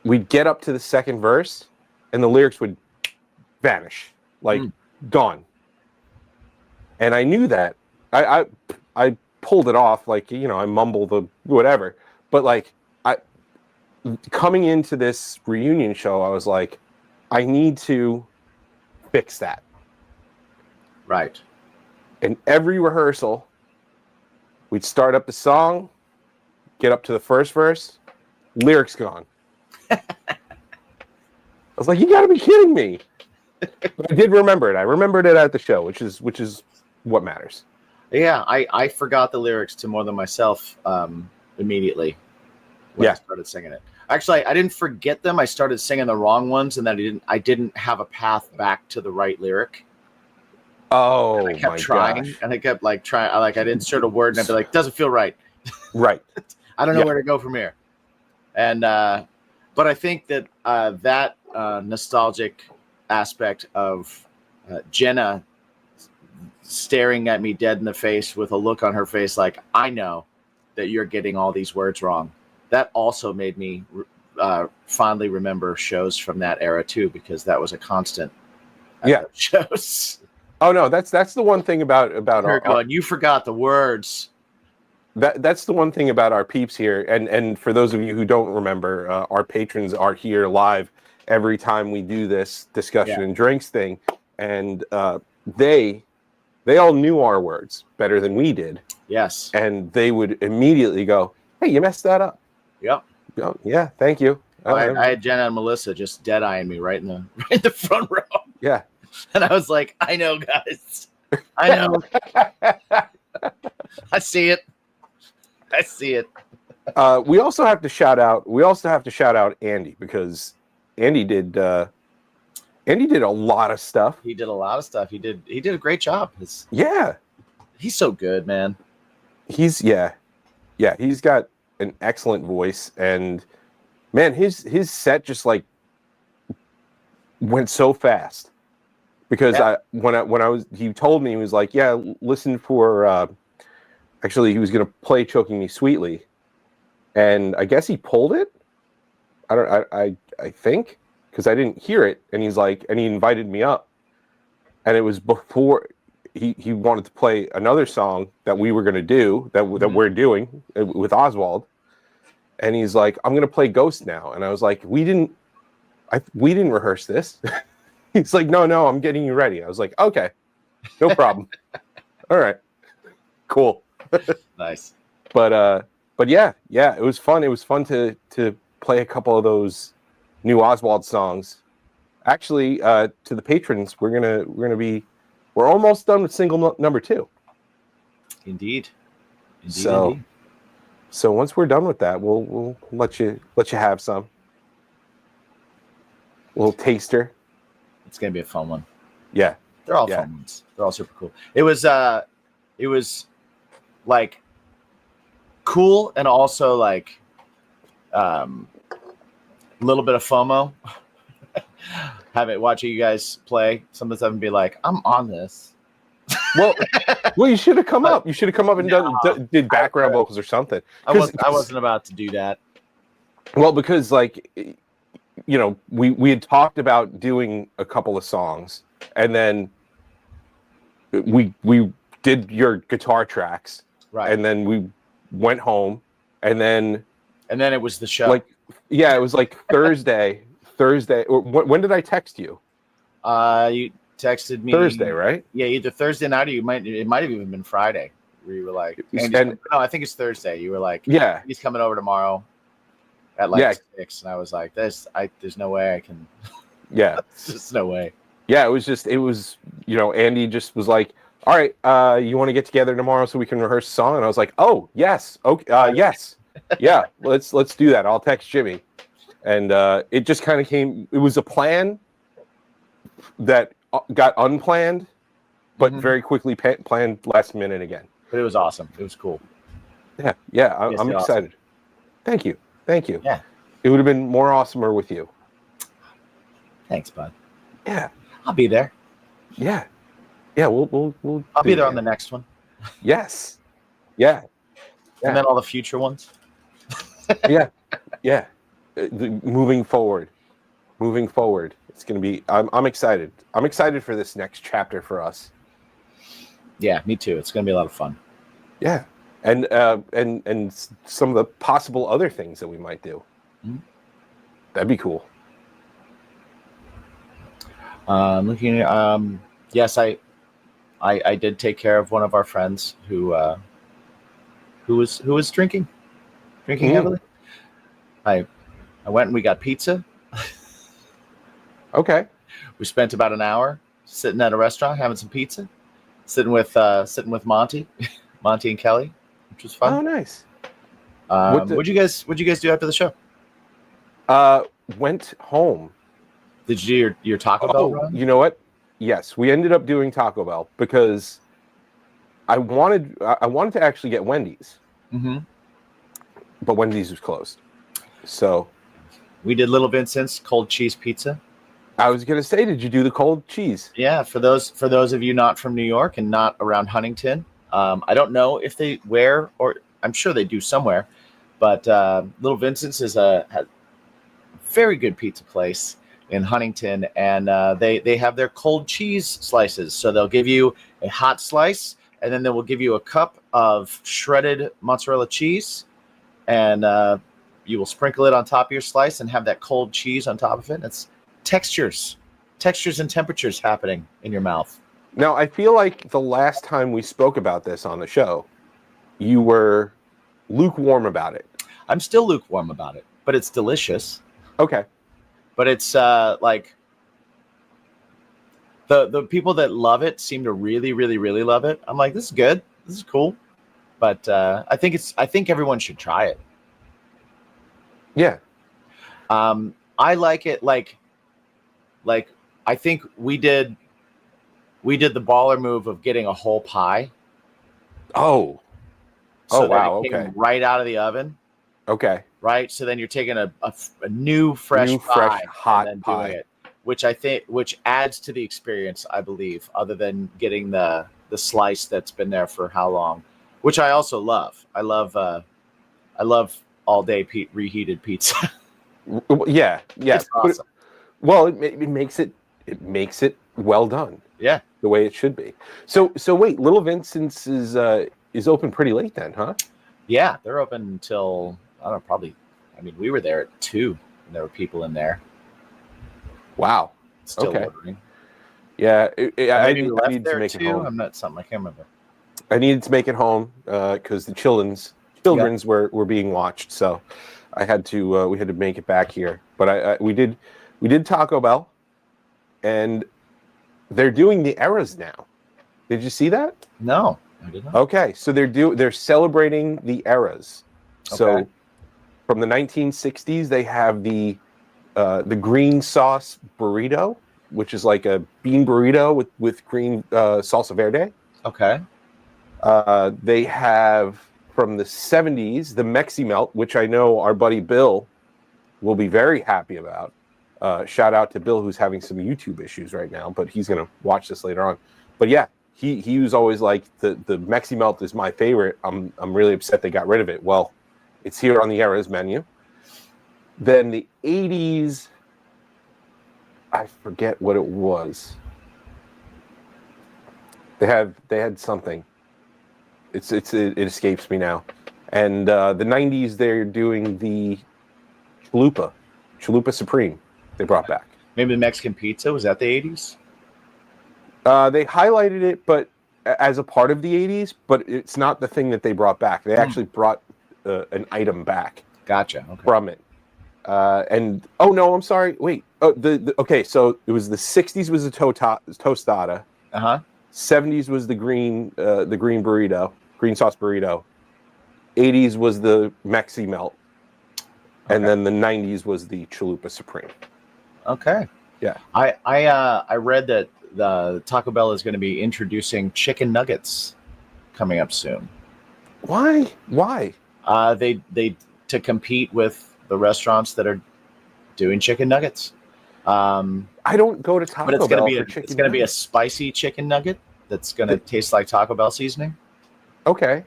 [SPEAKER 2] we'd get up to the second verse and the lyrics would vanish, like gone. And I knew that. I pulled it off, like, I mumble the whatever, but like coming into this reunion show, I was like, I need to fix that.
[SPEAKER 1] Right.
[SPEAKER 2] And every rehearsal, we'd start up the song, get up to the first verse, lyrics gone. I was like, you gotta be kidding me. But I did remember it. I remembered it at the show, which is what matters.
[SPEAKER 1] Yeah, I forgot the lyrics to More Than Myself immediately when I
[SPEAKER 2] Yeah.
[SPEAKER 1] started singing it. Actually, I didn't forget them. I started singing the wrong ones, and then I didn't have a path back to the right lyric.
[SPEAKER 2] Oh
[SPEAKER 1] I kept
[SPEAKER 2] my
[SPEAKER 1] trying,
[SPEAKER 2] gosh!
[SPEAKER 1] and I kept like trying. I'd insert a word, and I'd be like, "Doesn't feel right.
[SPEAKER 2] Right.
[SPEAKER 1] I don't know
[SPEAKER 2] Yeah.
[SPEAKER 1] where to go from here." And but I think that that nostalgic aspect of Jenna staring at me dead in the face with a look on her face like, I know that you're getting all these words wrong. That also made me fondly remember shows from that era too, because that was a constant at
[SPEAKER 2] Yeah.
[SPEAKER 1] those shows.
[SPEAKER 2] Oh no, that's the one thing about
[SPEAKER 1] Her
[SPEAKER 2] our
[SPEAKER 1] going, you forgot the words.
[SPEAKER 2] that's the one thing about our peeps here. And for those of you who don't remember, our patrons are here live every time we do this discussion
[SPEAKER 1] Yeah.
[SPEAKER 2] and drinks thing, and they all knew our words better than we did,
[SPEAKER 1] Yes.
[SPEAKER 2] and they would immediately go, "Hey, you messed that up."
[SPEAKER 1] Yep.
[SPEAKER 2] Oh, yeah, thank you.
[SPEAKER 1] I had Jenna and Melissa just dead eyeing me right in the front row.
[SPEAKER 2] Yeah.
[SPEAKER 1] And I was like, I know, guys. I know. I see it. I see it.
[SPEAKER 2] We also have to shout out Andy, because Andy did a lot of stuff.
[SPEAKER 1] He did a lot of stuff. He did a great job.
[SPEAKER 2] Yeah.
[SPEAKER 1] He's so good, man.
[SPEAKER 2] He's got an excellent voice, and man, his set just like went so fast, because he told me, he was like, yeah, listen for actually he was going to play Choking Me Sweetly, and I guess he pulled it. I think, because I didn't hear it, and he's like, and he invited me up, and it was before he wanted to play another song that we were going to do that we're doing with Oswald, and he's like, I'm going to play Ghost now, and I was like, we didn't rehearse this. He's like, no, I'm getting you ready. I was like, okay, no problem. All right, cool.
[SPEAKER 1] Nice.
[SPEAKER 2] But yeah, it was fun. It was fun to play a couple of those new Oswald songs. Actually, to the patrons, we're almost done with single number 2.
[SPEAKER 1] Indeed.
[SPEAKER 2] So once we're done with that, we'll let you have some. A little taster.
[SPEAKER 1] It's gonna be a fun one.
[SPEAKER 2] Yeah.
[SPEAKER 1] They're all fun ones. They're all super cool. It was like cool, and also like a little bit of FOMO. Watching you guys play some of the stuff and be like, I'm on this.
[SPEAKER 2] Well, you should have come up. You should have come up and did background vocals or something.
[SPEAKER 1] I wasn't about to do that.
[SPEAKER 2] Well, because like, you know, we had talked about doing a couple of songs, and then we did your guitar tracks,
[SPEAKER 1] Right.
[SPEAKER 2] and then we went home, and then
[SPEAKER 1] it was the show.
[SPEAKER 2] like, yeah, it was like Thursday. Or when did I text you?
[SPEAKER 1] You texted me
[SPEAKER 2] Thursday, right?
[SPEAKER 1] Yeah, either Thursday night, or it might have even been Friday, where you were like,
[SPEAKER 2] And-
[SPEAKER 1] no, I think it's Thursday. You were like,
[SPEAKER 2] Yeah,
[SPEAKER 1] he's coming over tomorrow at like 6, and I was like, there's no way I can.
[SPEAKER 2] yeah.
[SPEAKER 1] There's just no way.
[SPEAKER 2] Yeah, it was, you know, Andy just was like, all right, you want to get together tomorrow so we can rehearse a song? And I was like, oh, yes. Okay, yes. Yeah, let's do that. I'll text Jimmy. And it just kind of came, it was a plan that got unplanned, but very quickly planned last minute again.
[SPEAKER 1] But it was awesome. It was cool.
[SPEAKER 2] Yeah, I'm excited.
[SPEAKER 1] Awesome.
[SPEAKER 2] Thank you.
[SPEAKER 1] Yeah.
[SPEAKER 2] It would have been more awesomer with you.
[SPEAKER 1] Thanks, bud.
[SPEAKER 2] Yeah.
[SPEAKER 1] I'll be there.
[SPEAKER 2] Yeah. Yeah, we'll
[SPEAKER 1] I'll be there on
[SPEAKER 2] it.
[SPEAKER 1] the next one.
[SPEAKER 2] Yes. Yeah.
[SPEAKER 1] And then all the future ones.
[SPEAKER 2] Yeah. Moving forward, it's going to be. I'm excited. I'm excited for this next chapter for us.
[SPEAKER 1] Yeah, me too. It's going to be a lot of fun.
[SPEAKER 2] Yeah, and some of the possible other things that we might do.
[SPEAKER 1] Mm-hmm.
[SPEAKER 2] That'd be cool.
[SPEAKER 1] Looking. Yes, I did take care of one of our friends who was drinking heavily. I went and we got pizza.
[SPEAKER 2] Okay.
[SPEAKER 1] We spent about an hour sitting at a restaurant having some pizza. sitting with Monty, Monty and Kelly, which was
[SPEAKER 2] Oh,
[SPEAKER 1] fun.
[SPEAKER 2] nice.
[SPEAKER 1] What'd you guys do after the show?
[SPEAKER 2] Went home.
[SPEAKER 1] Did you do your Taco Bell run?
[SPEAKER 2] You know what? Yes, we ended up doing Taco Bell because I wanted to actually get Wendy's,
[SPEAKER 1] Mm-hmm.
[SPEAKER 2] but Wendy's was closed. So
[SPEAKER 1] We did Little Vincent's cold cheese pizza.
[SPEAKER 2] I was gonna say, did you do the cold cheese?
[SPEAKER 1] Yeah, for those of you not from New York and not around Huntington, I don't know if they or I'm sure they do somewhere, but Little Vincent's is a very good pizza place in Huntington, and they have their cold cheese slices. So they'll give you a hot slice, and then they will give you a cup of shredded mozzarella cheese, and you will sprinkle it on top of your slice and have that cold cheese on top of it. It's textures and temperatures happening in your mouth.
[SPEAKER 2] Now, I feel like the last time we spoke about this on the show, you were lukewarm about it.
[SPEAKER 1] I'm still lukewarm about it, but it's delicious.
[SPEAKER 2] Okay.
[SPEAKER 1] But it's like the people that love it seem to really, really, really love it. I'm like, this is good. This is cool. But I think everyone should try it.
[SPEAKER 2] Yeah.
[SPEAKER 1] I like it like I think we did the baller move of getting a whole pie.
[SPEAKER 2] Oh.
[SPEAKER 1] So
[SPEAKER 2] Oh, wow,
[SPEAKER 1] that it came
[SPEAKER 2] okay.
[SPEAKER 1] right out of the oven.
[SPEAKER 2] Okay.
[SPEAKER 1] Right. So then you're taking a new fresh pie
[SPEAKER 2] hot
[SPEAKER 1] and then
[SPEAKER 2] pie.
[SPEAKER 1] doing it, which adds to the experience, I believe, other than getting the slice that's been there for how long, which I also love. I love all day reheated pizza.
[SPEAKER 2] Yeah. Yeah.
[SPEAKER 1] It's awesome.
[SPEAKER 2] Well, it makes it well done.
[SPEAKER 1] Yeah.
[SPEAKER 2] The way it should be. So wait, Little Vincent's is open pretty late then, huh?
[SPEAKER 1] Yeah, they're open until I don't know, probably. I mean, we were there at 2, and there were people in there
[SPEAKER 2] Wow.
[SPEAKER 1] still
[SPEAKER 2] Okay.
[SPEAKER 1] ordering.
[SPEAKER 2] Yeah, I
[SPEAKER 1] Maybe we
[SPEAKER 2] need
[SPEAKER 1] left
[SPEAKER 2] to
[SPEAKER 1] there
[SPEAKER 2] make it
[SPEAKER 1] too.
[SPEAKER 2] home.
[SPEAKER 1] I'm not something I can't remember.
[SPEAKER 2] I needed to make it home because the children's were being watched, so I had to we had to make it back here. But we did Taco Bell, and they're doing the eras now. Did you see that?
[SPEAKER 1] No, I did not.
[SPEAKER 2] Okay, so they're celebrating the eras. So
[SPEAKER 1] Okay.
[SPEAKER 2] from the 1960s, they have the green sauce burrito, which is like a bean burrito with green salsa verde.
[SPEAKER 1] Okay.
[SPEAKER 2] They have from the 70s the Mexi Melt, which I know our buddy Bill will be very happy about. Shout out to Bill, who's having some YouTube issues right now, but he's going to watch this later on. But yeah, he was always like the Mexi Melt is my favorite. I'm really upset they got rid of it. Well, it's here on the eras menu. Then the 80s, I forget what it was. They had something. It escapes me now. And the 90s, they're doing the Chalupa Supreme. They brought back.
[SPEAKER 1] Maybe the Mexican pizza was that the 80s?
[SPEAKER 2] They highlighted it, but as a part of the 80s, but it's not the thing that they brought back. They actually brought an item back
[SPEAKER 1] Gotcha. Okay.
[SPEAKER 2] from it. And oh no, I'm sorry. Wait. Oh, okay. So it was the 60s was the tostada. 70s was the green burrito, green sauce burrito. 80s was the Mexi Melt, and then the 90s was the Chalupa Supreme.
[SPEAKER 1] Okay.
[SPEAKER 2] Yeah.
[SPEAKER 1] I read that the Taco Bell is going to be introducing chicken nuggets coming up soon.
[SPEAKER 2] Why? Why?
[SPEAKER 1] They to compete with the restaurants that are doing chicken nuggets.
[SPEAKER 2] I don't go to Taco
[SPEAKER 1] But it's
[SPEAKER 2] Bell
[SPEAKER 1] going to
[SPEAKER 2] for
[SPEAKER 1] be
[SPEAKER 2] chicken.
[SPEAKER 1] it's going to be a
[SPEAKER 2] nuggets.
[SPEAKER 1] spicy chicken nugget that's going to taste like Taco Bell seasoning.
[SPEAKER 2] Okay.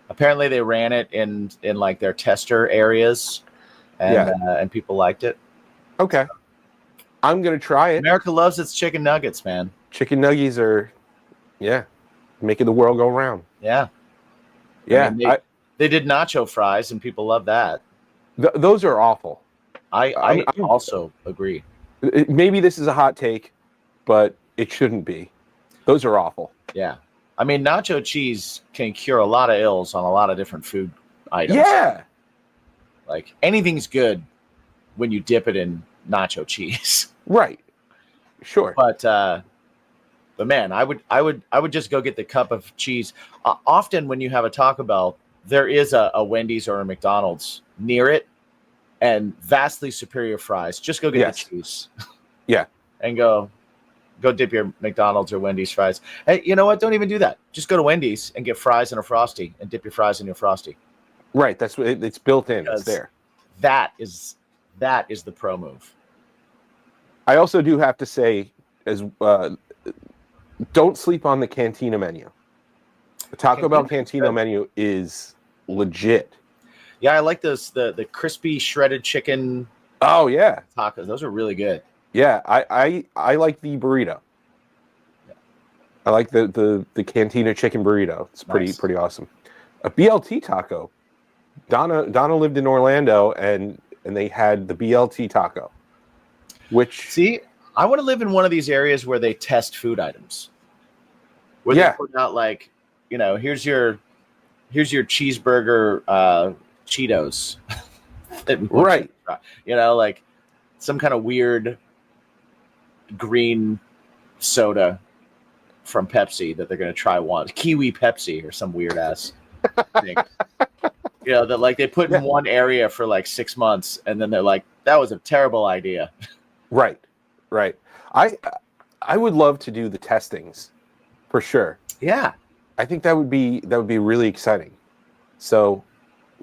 [SPEAKER 1] Apparently, they ran it in like their tester areas, and people liked it.
[SPEAKER 2] Okay. I'm gonna try it.
[SPEAKER 1] America loves its chicken nuggets, man.
[SPEAKER 2] Chicken nuggies are, making the world go round.
[SPEAKER 1] Yeah,
[SPEAKER 2] Yeah.
[SPEAKER 1] I mean, they did nacho fries, and people love that.
[SPEAKER 2] Those are awful.
[SPEAKER 1] I
[SPEAKER 2] I'm-
[SPEAKER 1] also agree.
[SPEAKER 2] Maybe this is a hot take, but it shouldn't be. Those are awful.
[SPEAKER 1] Yeah, I mean, nacho cheese can cure a lot of ills on a lot of different food items.
[SPEAKER 2] Yeah.
[SPEAKER 1] Like anything's good when you dip it in nacho cheese.
[SPEAKER 2] Right. Sure.
[SPEAKER 1] But But man, I would just go get the cup of cheese. Often when you have a Taco Bell, there is a Wendy's or a McDonald's near it, and vastly superior fries. Just go get
[SPEAKER 2] Yes.
[SPEAKER 1] the cheese.
[SPEAKER 2] Yeah.
[SPEAKER 1] And go dip your McDonald's or Wendy's fries. Hey, you know what? Don't even do that. Just go to Wendy's and get fries and a Frosty and dip your fries in your Frosty.
[SPEAKER 2] Right. That's what it's built in.
[SPEAKER 1] Because
[SPEAKER 2] It's there.
[SPEAKER 1] That is the pro move.
[SPEAKER 2] I also do have to say, don't sleep on the Cantina menu. The Taco Bell Cantina menu is legit.
[SPEAKER 1] Yeah, I like those the crispy shredded chicken
[SPEAKER 2] Oh yeah,
[SPEAKER 1] tacos. Those are really good.
[SPEAKER 2] yeah. I like the burrito. I like the Cantina chicken burrito. It's
[SPEAKER 1] Nice.
[SPEAKER 2] pretty awesome. A BLT taco. Donna lived in Orlando and they had the BLT taco, which
[SPEAKER 1] See, I want to live in one of these areas where they test food items. Where
[SPEAKER 2] Yeah.
[SPEAKER 1] they put out like, here's your cheeseburger Cheetos.
[SPEAKER 2] Right.
[SPEAKER 1] Like some kind of weird green soda from Pepsi that they're going to try once. Kiwi Pepsi or some weird ass thing. That like they put in one area for like 6 months and then they're like, that was a terrible idea.
[SPEAKER 2] right. I would love to do the testings for sure.
[SPEAKER 1] Yeah.
[SPEAKER 2] I think that would be really exciting. So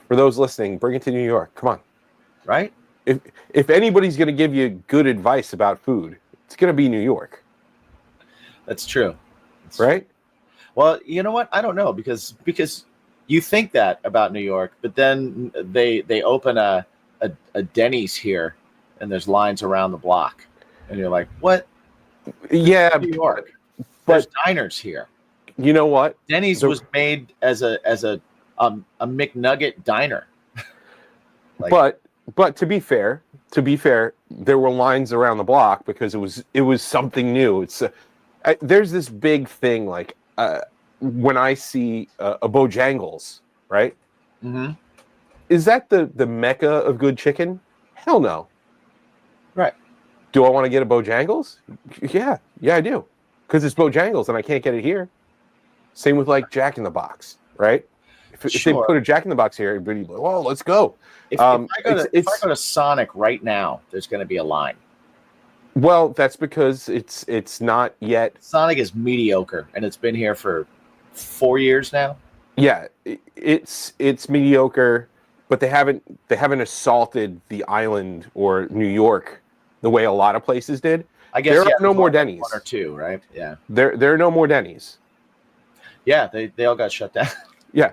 [SPEAKER 2] for those listening, bring it to New York. Come on.
[SPEAKER 1] Right?
[SPEAKER 2] If anybody's going to give you good advice about food, it's going to be New York,
[SPEAKER 1] That's true.
[SPEAKER 2] right?
[SPEAKER 1] Well, you know what? I don't know because you think that about New York, but then they open a Denny's here and there's lines around the block. And you're like, what?
[SPEAKER 2] Yeah,
[SPEAKER 1] New York.
[SPEAKER 2] but-
[SPEAKER 1] There's diners here.
[SPEAKER 2] you know what?
[SPEAKER 1] Denny's was made as a McNugget diner.
[SPEAKER 2] But to be fair, there were lines around the block because it was something new. It's there's this big thing like when I see a Bojangles, right?
[SPEAKER 1] Mm-hmm.
[SPEAKER 2] Is that the mecca of good chicken? Hell no.
[SPEAKER 1] Right.
[SPEAKER 2] Do I want to get a Bojangles? Yeah, I do. Because it's Bojangles and I can't get it here. Same with like Jack in the Box, right? If they
[SPEAKER 1] Sure.
[SPEAKER 2] put a Jack in the Box here, everybody'd be like, "Oh, let's go."
[SPEAKER 1] If I go
[SPEAKER 2] it's-
[SPEAKER 1] to Sonic right now, there's going to be a line.
[SPEAKER 2] Well, that's because it's not yet.
[SPEAKER 1] Sonic is mediocre, and it's been here for 4 years now.
[SPEAKER 2] Yeah, it's mediocre, but they haven't assaulted the island or New York the way a lot of places did.
[SPEAKER 1] I guess
[SPEAKER 2] There are no
[SPEAKER 1] there's
[SPEAKER 2] more
[SPEAKER 1] only
[SPEAKER 2] Denny's.
[SPEAKER 1] one or two, right? Yeah,
[SPEAKER 2] There are no more Denny's.
[SPEAKER 1] yeah. They all got shut down.
[SPEAKER 2] Yeah,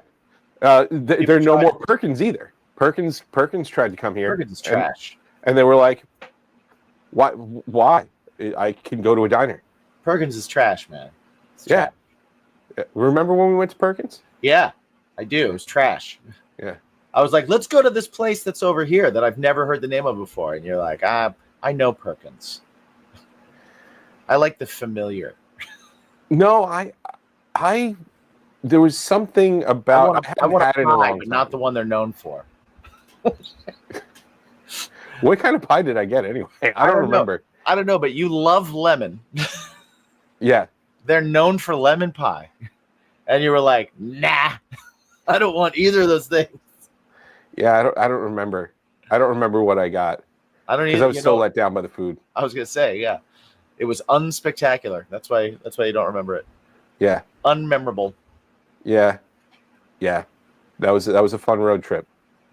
[SPEAKER 2] there are no
[SPEAKER 1] tried.
[SPEAKER 2] more Perkins either. Perkins tried to come here.
[SPEAKER 1] Perkins is trash.
[SPEAKER 2] and they were like, "Why? I can go to a diner."
[SPEAKER 1] Perkins is trash, man. It's
[SPEAKER 2] Yeah.
[SPEAKER 1] trash.
[SPEAKER 2] Remember when we went to Perkins?
[SPEAKER 1] Yeah, I do. It was trash.
[SPEAKER 2] Yeah.
[SPEAKER 1] I was like, let's go to this place that's over here that I've never heard the name of before. And you're like, I know Perkins. I like the familiar.
[SPEAKER 2] No, I there was something about I
[SPEAKER 1] I
[SPEAKER 2] haven't
[SPEAKER 1] want
[SPEAKER 2] had
[SPEAKER 1] a
[SPEAKER 2] it in a
[SPEAKER 1] pie,
[SPEAKER 2] long
[SPEAKER 1] but
[SPEAKER 2] time.
[SPEAKER 1] not the one they're known for.
[SPEAKER 2] What kind of pie did I get anyway? I don't
[SPEAKER 1] don't know.
[SPEAKER 2] remember.
[SPEAKER 1] I don't know, but you love lemon.
[SPEAKER 2] Yeah.
[SPEAKER 1] They're known for lemon pie. And you were like, nah, I don't want either of those things.
[SPEAKER 2] Yeah, I don't remember. I don't remember what I got
[SPEAKER 1] I don't
[SPEAKER 2] because
[SPEAKER 1] even
[SPEAKER 2] I was so let down by the food.
[SPEAKER 1] I was gonna say, yeah. It was unspectacular. That's why you don't remember it.
[SPEAKER 2] Yeah.
[SPEAKER 1] Unmemorable.
[SPEAKER 2] Yeah. That was a fun road trip.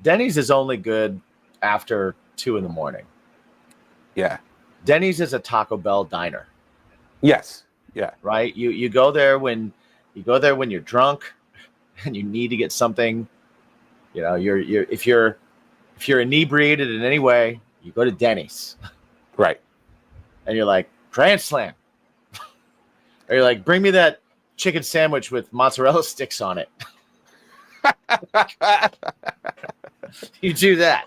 [SPEAKER 1] Denny's is only good after 2 a.m.
[SPEAKER 2] Yeah.
[SPEAKER 1] Denny's is a Taco Bell diner,
[SPEAKER 2] Yes. Yeah.
[SPEAKER 1] right? You go there when you're drunk and you need to get something. If you're inebriated in any way, you go to Denny's
[SPEAKER 2] Right.
[SPEAKER 1] and you're like, Grand Slam. Or you're like, bring me that chicken sandwich with mozzarella sticks on it. You do that.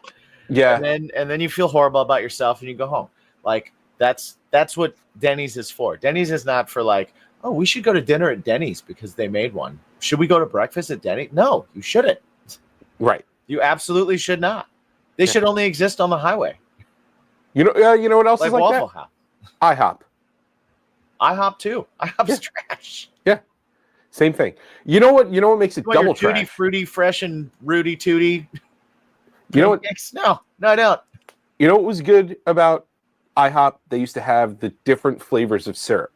[SPEAKER 2] Yeah.
[SPEAKER 1] And then you feel horrible about yourself and you go home. Like that's what Denny's is for. Denny's is not for like, oh, we should go to dinner at Denny's because they made one. Should we go to breakfast at Denny's? No, you shouldn't.
[SPEAKER 2] Right.
[SPEAKER 1] You absolutely should not. They should only exist on the highway,
[SPEAKER 2] You know what else
[SPEAKER 1] like
[SPEAKER 2] is like
[SPEAKER 1] Waffle
[SPEAKER 2] that?
[SPEAKER 1] House.
[SPEAKER 2] IHOP.
[SPEAKER 1] IHOP too. IHOP's
[SPEAKER 2] Yeah.
[SPEAKER 1] trash.
[SPEAKER 2] Yeah, same thing. You know what? You know what makes it
[SPEAKER 1] You want
[SPEAKER 2] double
[SPEAKER 1] your Tutti
[SPEAKER 2] trash?
[SPEAKER 1] Frutti Fresh and Rudy Tooty
[SPEAKER 2] You know what?
[SPEAKER 1] pancakes? No, I don't.
[SPEAKER 2] You know what was good about IHOP? They used to have the different flavors of syrup,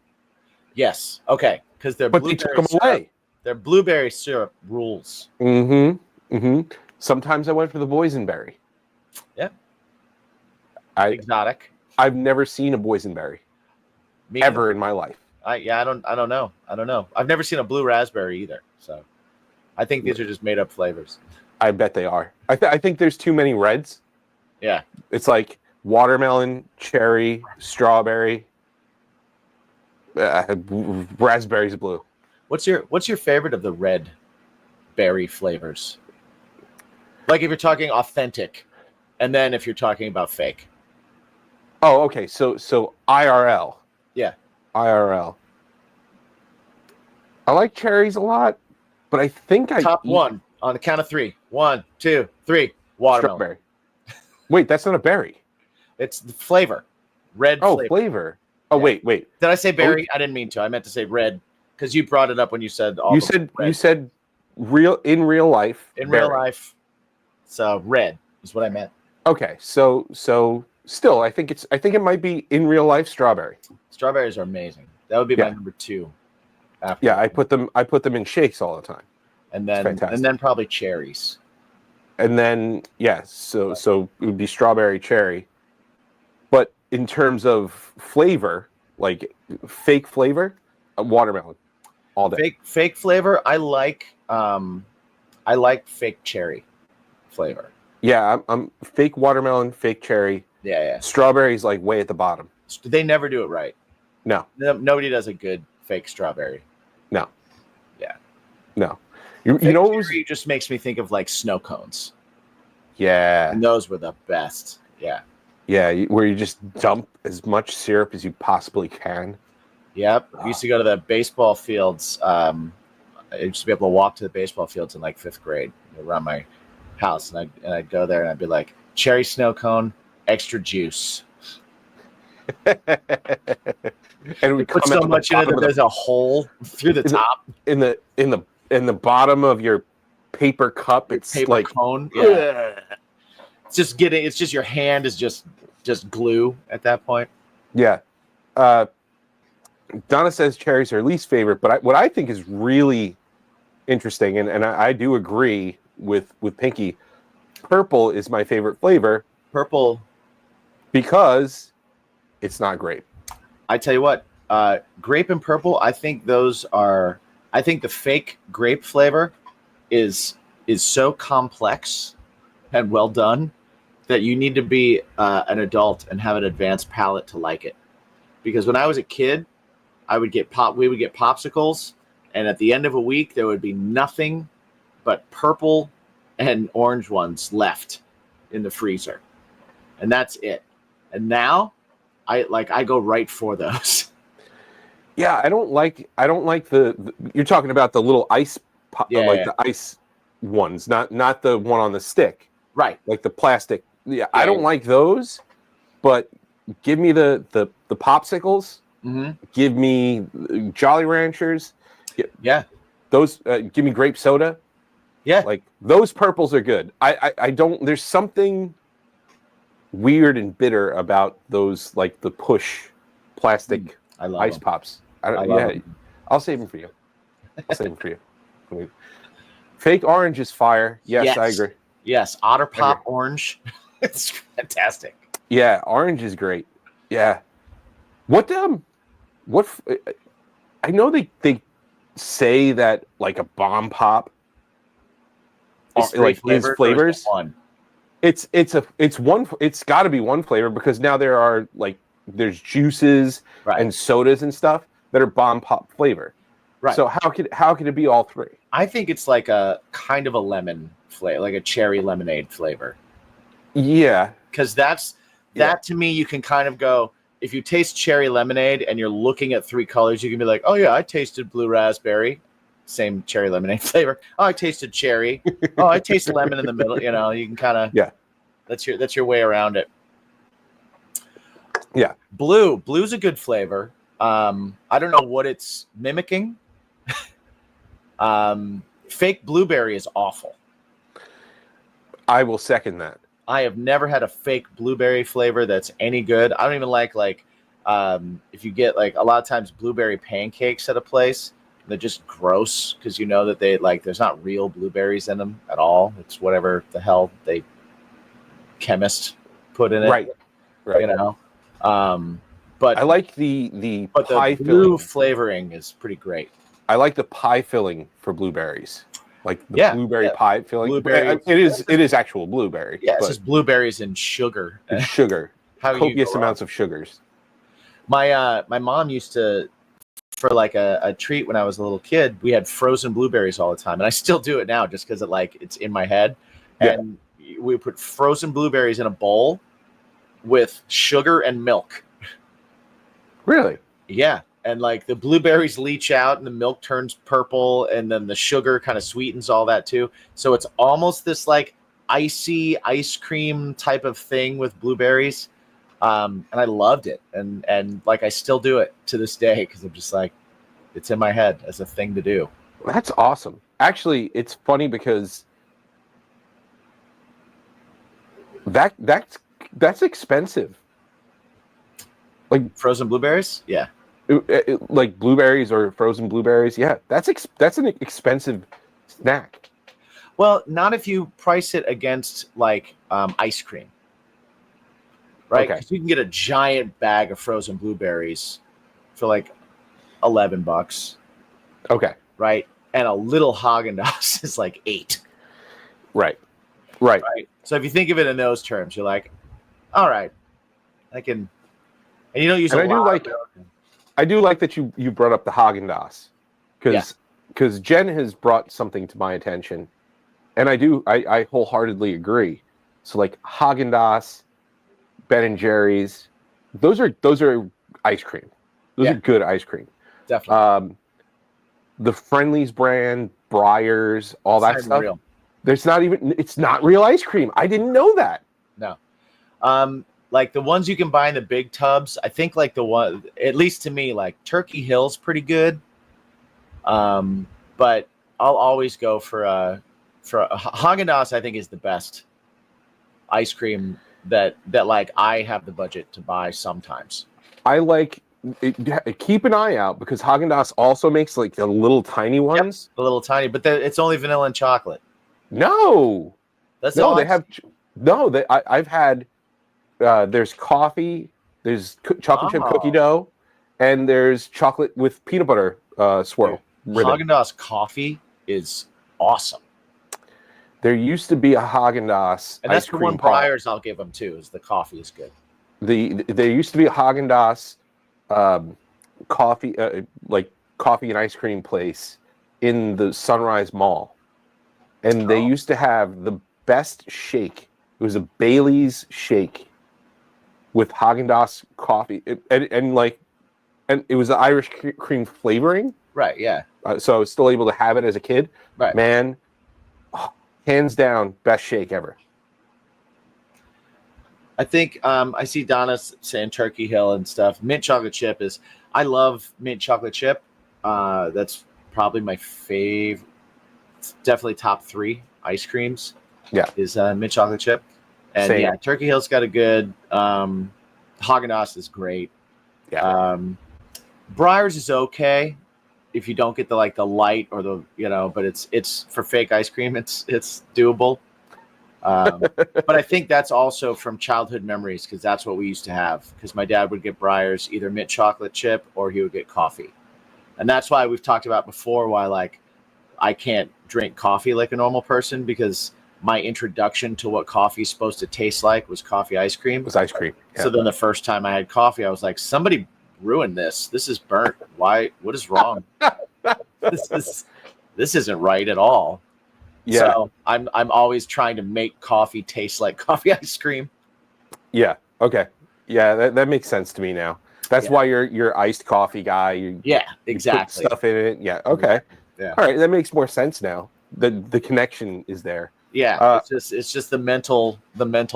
[SPEAKER 1] Yes. Okay. Because they're
[SPEAKER 2] but they took
[SPEAKER 1] blueberry
[SPEAKER 2] them
[SPEAKER 1] syrup.
[SPEAKER 2] away.
[SPEAKER 1] Their blueberry syrup rules.
[SPEAKER 2] Mm-hmm. Mm-hmm. Sometimes I went for the boysenberry.
[SPEAKER 1] Yeah.
[SPEAKER 2] I've never seen a boysenberry
[SPEAKER 1] Me
[SPEAKER 2] ever in my life.
[SPEAKER 1] I don't know. I don't know. I've never seen a blue raspberry either. So I think these are just made up flavors.
[SPEAKER 2] I bet they are. I think there's too many reds.
[SPEAKER 1] Yeah.
[SPEAKER 2] It's like watermelon, cherry, strawberry, raspberries blue.
[SPEAKER 1] What's your favorite of the red berry flavors? Like if you're talking authentic, and then if you're talking about fake.
[SPEAKER 2] Oh, okay. So IRL.
[SPEAKER 1] Yeah.
[SPEAKER 2] IRL. I like cherries a lot, but I think I
[SPEAKER 1] Top
[SPEAKER 2] eat
[SPEAKER 1] one on the count of 3. 1, 2, 3. Watermelon.
[SPEAKER 2] strawberry. Wait, that's not a berry.
[SPEAKER 1] It's the flavor. Red
[SPEAKER 2] Oh,
[SPEAKER 1] flavor.
[SPEAKER 2] flavor. Oh,
[SPEAKER 1] Yeah.
[SPEAKER 2] wait.
[SPEAKER 1] Did I say berry? I didn't mean to. I meant to say red because you brought it up when you said all
[SPEAKER 2] You
[SPEAKER 1] the
[SPEAKER 2] said
[SPEAKER 1] red.
[SPEAKER 2] you said in real life.
[SPEAKER 1] in
[SPEAKER 2] berry.
[SPEAKER 1] real life. So red is what I meant.
[SPEAKER 2] Okay, so still, I think it might be in real life strawberry.
[SPEAKER 1] Strawberries are amazing. That would be
[SPEAKER 2] Yeah.
[SPEAKER 1] my number 2. After
[SPEAKER 2] Yeah, I put them in shakes all the time.
[SPEAKER 1] and
[SPEAKER 2] it's
[SPEAKER 1] then
[SPEAKER 2] fantastic.
[SPEAKER 1] probably cherries.
[SPEAKER 2] And then so it would be strawberry cherry. But in terms of flavor, like fake flavor, watermelon all day.
[SPEAKER 1] Fake flavor. I like fake cherry flavor.
[SPEAKER 2] Yeah, I'm fake watermelon, fake cherry.
[SPEAKER 1] Yeah.
[SPEAKER 2] Strawberry's like way at the bottom.
[SPEAKER 1] They never do it right.
[SPEAKER 2] No.
[SPEAKER 1] Nobody does a good fake strawberry.
[SPEAKER 2] No.
[SPEAKER 1] Yeah.
[SPEAKER 2] No. You
[SPEAKER 1] Fake
[SPEAKER 2] know what was
[SPEAKER 1] cherry just makes me think of like snow cones.
[SPEAKER 2] yeah.
[SPEAKER 1] And those were the best. Yeah.
[SPEAKER 2] Yeah, where you just dump as much syrup as you possibly can.
[SPEAKER 1] Yep. I used to go to the baseball fields. I used to be able to walk to the baseball fields in like 5th grade around my house, and I'd go there and I'd be like, cherry snow cone, extra juice.
[SPEAKER 2] And we
[SPEAKER 1] Put so much in it that there's a hole through the top.
[SPEAKER 2] in the bottom of your paper cup. It's
[SPEAKER 1] Paper
[SPEAKER 2] like
[SPEAKER 1] cone. Yeah. It's just your hand is just glue at that point.
[SPEAKER 2] yeah. Donna says cherries are her least favorite, but what I think is really interesting, and I do agree with Pinky, purple is my favorite flavor
[SPEAKER 1] Purple.
[SPEAKER 2] because it's not grape.
[SPEAKER 1] I tell you what, grape and purple. I think the fake grape flavor is so complex and well done that you need to be an adult and have an advanced palate to like it. Because when I was a kid, we would get popsicles, and at the end of a week there would be nothing but purple and orange ones left in the freezer, and that's it. And now I go right for those.
[SPEAKER 2] Yeah, I don't like the you're talking about the little ice pop,
[SPEAKER 1] Yeah.
[SPEAKER 2] the ice ones, not the one on the stick,
[SPEAKER 1] Right.
[SPEAKER 2] like the plastic. Yeah, I don't like those, but give me the popsicles.
[SPEAKER 1] Mm-hmm.
[SPEAKER 2] Give me Jolly Ranchers.
[SPEAKER 1] Yeah.
[SPEAKER 2] Those give me grape soda.
[SPEAKER 1] Yeah.
[SPEAKER 2] Like those purples are good. I don't. There's something weird and bitter about those, like the push plastic
[SPEAKER 1] I love
[SPEAKER 2] ice
[SPEAKER 1] them.
[SPEAKER 2] pops.
[SPEAKER 1] I love them.
[SPEAKER 2] I'll save them for you. I'll save them for you. Fake orange is fire. Yes, I agree.
[SPEAKER 1] Yes. Otter Pop orange. It's fantastic.
[SPEAKER 2] Yeah, orange is great. Yeah. I know they say that like a bomb pop
[SPEAKER 1] Is
[SPEAKER 2] like his
[SPEAKER 1] flavored or is it
[SPEAKER 2] flavors.
[SPEAKER 1] one?
[SPEAKER 2] It's got to be one flavor because now there's juices
[SPEAKER 1] Right.
[SPEAKER 2] and sodas and stuff that are bomb pop flavor.
[SPEAKER 1] Right.
[SPEAKER 2] So how could it be all three?
[SPEAKER 1] I think it's like a kind of a lemon flavor, like a cherry lemonade flavor.
[SPEAKER 2] Yeah.
[SPEAKER 1] Because that to me, you can kind of go, if you taste cherry lemonade and you're looking at 3 colors, you can be like, oh yeah, I tasted blue raspberry, same cherry lemonade flavor. Oh, I tasted cherry. Oh, I taste lemon in the middle. You can kind of that's your way around it.
[SPEAKER 2] Yeah.
[SPEAKER 1] Blue's a good flavor. I don't know what it's mimicking. Fake blueberry is awful.
[SPEAKER 2] I will second that.
[SPEAKER 1] I have never had a fake blueberry flavor that's any good. I don't even like if you get like a lot of times blueberry pancakes at a place, they're just gross because you know that they like there's not real blueberries in them at all. It's whatever the hell they chemist put in it.
[SPEAKER 2] Right.
[SPEAKER 1] You know. But
[SPEAKER 2] I like the
[SPEAKER 1] the
[SPEAKER 2] pie
[SPEAKER 1] blue
[SPEAKER 2] filling.
[SPEAKER 1] flavoring is pretty great.
[SPEAKER 2] I like the pie filling for blueberries, like the
[SPEAKER 1] Yeah,
[SPEAKER 2] blueberry
[SPEAKER 1] yeah.
[SPEAKER 2] pie filling.
[SPEAKER 1] Blueberry-
[SPEAKER 2] It is actual blueberry.
[SPEAKER 1] Yeah, it's
[SPEAKER 2] but
[SPEAKER 1] just blueberries and sugar.
[SPEAKER 2] it's sugar,
[SPEAKER 1] How you
[SPEAKER 2] copious
[SPEAKER 1] go wrong?
[SPEAKER 2] amounts of sugars.
[SPEAKER 1] My mom used to, for like a treat when I was a little kid, we had frozen blueberries all the time, and I still do it now just because it's in my head.
[SPEAKER 2] Yeah.
[SPEAKER 1] And we put frozen blueberries in a bowl with sugar and milk.
[SPEAKER 2] Really?
[SPEAKER 1] Yeah, and like the blueberries leach out, and the milk turns purple, and then the sugar kind of sweetens all that too. So it's almost this like icy ice cream type of thing with blueberries. And I loved it, and like I still do it to this day because I'm just like, it's in my head as a thing to do.
[SPEAKER 2] That's awesome. Actually, it's funny because that's expensive. Like
[SPEAKER 1] Frozen blueberries, yeah,
[SPEAKER 2] like blueberries or frozen blueberries. Yeah, that's an expensive snack.
[SPEAKER 1] well, not if you price it against like ice cream, right?
[SPEAKER 2] Okay.
[SPEAKER 1] 'Cause you can get a giant bag of frozen blueberries for like $11,
[SPEAKER 2] Okay.
[SPEAKER 1] right? And a little Haagen-Dazs is like $8.
[SPEAKER 2] Right.
[SPEAKER 1] Right. So if you think of it in those terms, you're like, all right, I can. And you don't use
[SPEAKER 2] And
[SPEAKER 1] a
[SPEAKER 2] I do
[SPEAKER 1] lot.
[SPEAKER 2] like I do like that you brought up the Haagen-Dazs because Jen has brought something to my attention, and I wholeheartedly agree. So like Haagen-Dazs, Ben and Jerry's, those are ice cream. Those
[SPEAKER 1] Yeah.
[SPEAKER 2] are good ice cream.
[SPEAKER 1] Definitely.
[SPEAKER 2] The Friendly's brand, Breyers, all
[SPEAKER 1] It's
[SPEAKER 2] that
[SPEAKER 1] not even
[SPEAKER 2] stuff.
[SPEAKER 1] real.
[SPEAKER 2] It's not real ice cream. I didn't know that.
[SPEAKER 1] No. Like the ones you can buy in the big tubs, I think like the one, at least to me, like Turkey Hill's pretty good. But I'll always go for Haagen-Dazs. I think is the best ice cream that like I have the budget to buy sometimes.
[SPEAKER 2] I like keep an eye out because Haagen-Dazs also makes like the little tiny ones.
[SPEAKER 1] The little tiny, but it's only vanilla and chocolate.
[SPEAKER 2] No,
[SPEAKER 1] That's
[SPEAKER 2] no,
[SPEAKER 1] all
[SPEAKER 2] they
[SPEAKER 1] I've
[SPEAKER 2] have no. I've had. There's coffee. There's chocolate chip cookie dough, and there's chocolate with peanut butter swirl. ribbon.
[SPEAKER 1] Haagen-Dazs coffee is awesome,
[SPEAKER 2] There used to be a Haagen-Dazs
[SPEAKER 1] and that's
[SPEAKER 2] ice
[SPEAKER 1] the
[SPEAKER 2] cream
[SPEAKER 1] one
[SPEAKER 2] bar.
[SPEAKER 1] Breyers I'll give them too. Is the coffee is good.
[SPEAKER 2] There used to be a Haagen-Dazs coffee, like coffee and ice cream place in the Sunrise Mall, and they
[SPEAKER 1] Oh.
[SPEAKER 2] used to have the best shake. It was a Bailey's shake with Haagen-Dazs coffee, and it was the Irish cream flavoring.
[SPEAKER 1] Right? Yeah.
[SPEAKER 2] So I was still able to have it as a kid.
[SPEAKER 1] Right.
[SPEAKER 2] Man, hands down, best shake ever.
[SPEAKER 1] I think I see Donna saying Turkey Hill and stuff. Mint chocolate chip is. I love mint chocolate chip. That's probably my fave. It's definitely top 3 ice creams.
[SPEAKER 2] Yeah.
[SPEAKER 1] Is mint chocolate chip, and
[SPEAKER 2] Same.
[SPEAKER 1] yeah, Turkey Hill's got a good. Haagen-Dazs is great.
[SPEAKER 2] Yeah.
[SPEAKER 1] Breyers is okay if you don't get the light or but it's for fake ice cream. It's doable. But I think that's also from childhood memories because that's what we used to have. Because my dad would get Breyers, either mint chocolate chip or he would get coffee, and that's why we've talked about before why like I can't drink coffee like a normal person because my introduction to what coffee is supposed to taste like was coffee ice cream.
[SPEAKER 2] It was ice cream. Yeah.
[SPEAKER 1] So then the first time I had coffee, I was like, somebody ruined this. This is burnt. Why? What is wrong? this isn't right at all.
[SPEAKER 2] Yeah.
[SPEAKER 1] So I'm always trying to make coffee taste like coffee ice cream.
[SPEAKER 2] Yeah. Okay. Yeah, that makes sense to me now. That's
[SPEAKER 1] Yeah.
[SPEAKER 2] why you're iced coffee guy. You
[SPEAKER 1] Yeah,
[SPEAKER 2] put
[SPEAKER 1] exactly.
[SPEAKER 2] stuff in it. Yeah. Okay.
[SPEAKER 1] Yeah.
[SPEAKER 2] All right. That makes more sense now. The connection is there.
[SPEAKER 1] Yeah, it's just the mental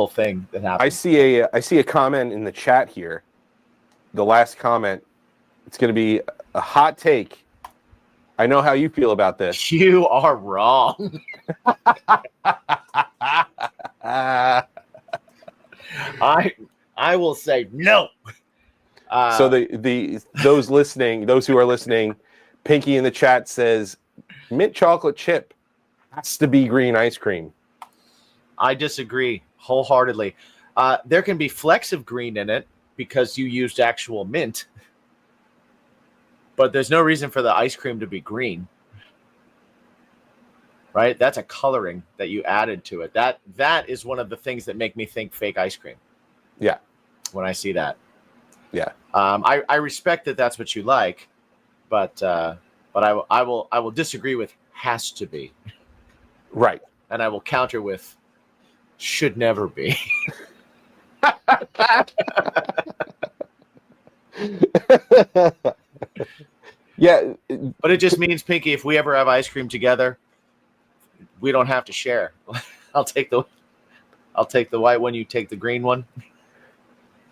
[SPEAKER 1] thing that happens.
[SPEAKER 2] I see a comment in the chat here. The last comment It's going to be a hot take. I know how you feel about this.
[SPEAKER 1] You are wrong. I will say no.
[SPEAKER 2] So those who are listening, Pinky in the chat says mint chocolate chip has to be green ice cream.
[SPEAKER 1] I disagree wholeheartedly. There can be flecks of green in it because you used actual mint, but there's no reason for the ice cream to be green. Right? That's a coloring that you added to it. That is one of the things that make me think fake ice cream.
[SPEAKER 2] Yeah.
[SPEAKER 1] When I see that.
[SPEAKER 2] Yeah.
[SPEAKER 1] I respect that that's what you like, but I will disagree with has to be.
[SPEAKER 2] Right.
[SPEAKER 1] And I will counter with should never be.
[SPEAKER 2] Yeah.
[SPEAKER 1] But it just means, Pinky, if we ever have ice cream together, we don't have to share. I'll take the white one, you take the green one.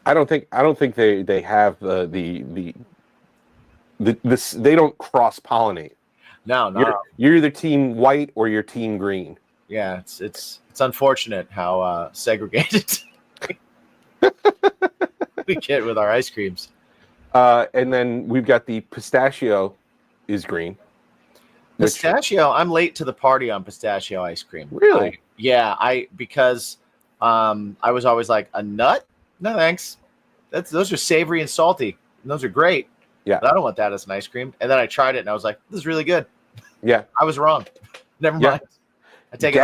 [SPEAKER 2] I don't think they have they don't cross pollinate.
[SPEAKER 1] No.
[SPEAKER 2] You're either team white or you're team green.
[SPEAKER 1] Yeah, it's unfortunate how segregated we get with our ice creams.
[SPEAKER 2] And then we've got the pistachio is green.
[SPEAKER 1] Pistachio, I'm late to the party on pistachio ice cream.
[SPEAKER 2] Really?
[SPEAKER 1] Because I was always like, a nut? No, thanks. Those are savory and salty. And those are great.
[SPEAKER 2] Yeah.
[SPEAKER 1] But I don't want that as an ice cream. And then I tried it and I was like, this is really good.
[SPEAKER 2] Yeah.
[SPEAKER 1] I was wrong. Never mind. I take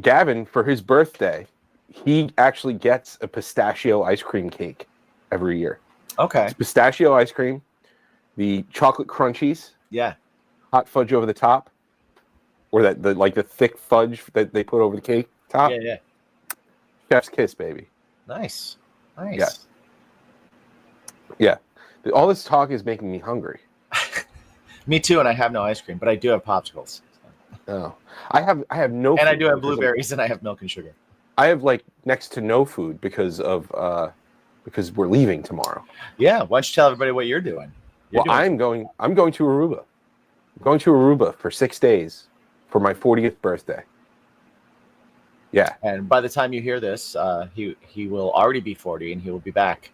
[SPEAKER 2] Gavin, for his birthday, he actually gets a pistachio ice cream cake every year.
[SPEAKER 1] Okay.
[SPEAKER 2] It's pistachio ice cream, the chocolate crunchies,
[SPEAKER 1] Yeah.
[SPEAKER 2] hot fudge over the top, or the thick fudge that they put over the cake top.
[SPEAKER 1] Yeah.
[SPEAKER 2] Chef's kiss, baby.
[SPEAKER 1] Nice.
[SPEAKER 2] Yeah. All this talk is making me hungry.
[SPEAKER 1] Me too, and I have no ice cream, but I do have popsicles.
[SPEAKER 2] Oh, I have no.
[SPEAKER 1] And
[SPEAKER 2] food
[SPEAKER 1] I do have
[SPEAKER 2] because
[SPEAKER 1] blueberries, and I have milk and sugar.
[SPEAKER 2] I have like next to no food because we're leaving tomorrow.
[SPEAKER 1] Yeah. Why don't you tell everybody what you're doing?
[SPEAKER 2] I'm going to Aruba. I'm going to Aruba for 6 days for my 40th birthday. Yeah.
[SPEAKER 1] And by the time you hear this, he will already be 40, and he will be back.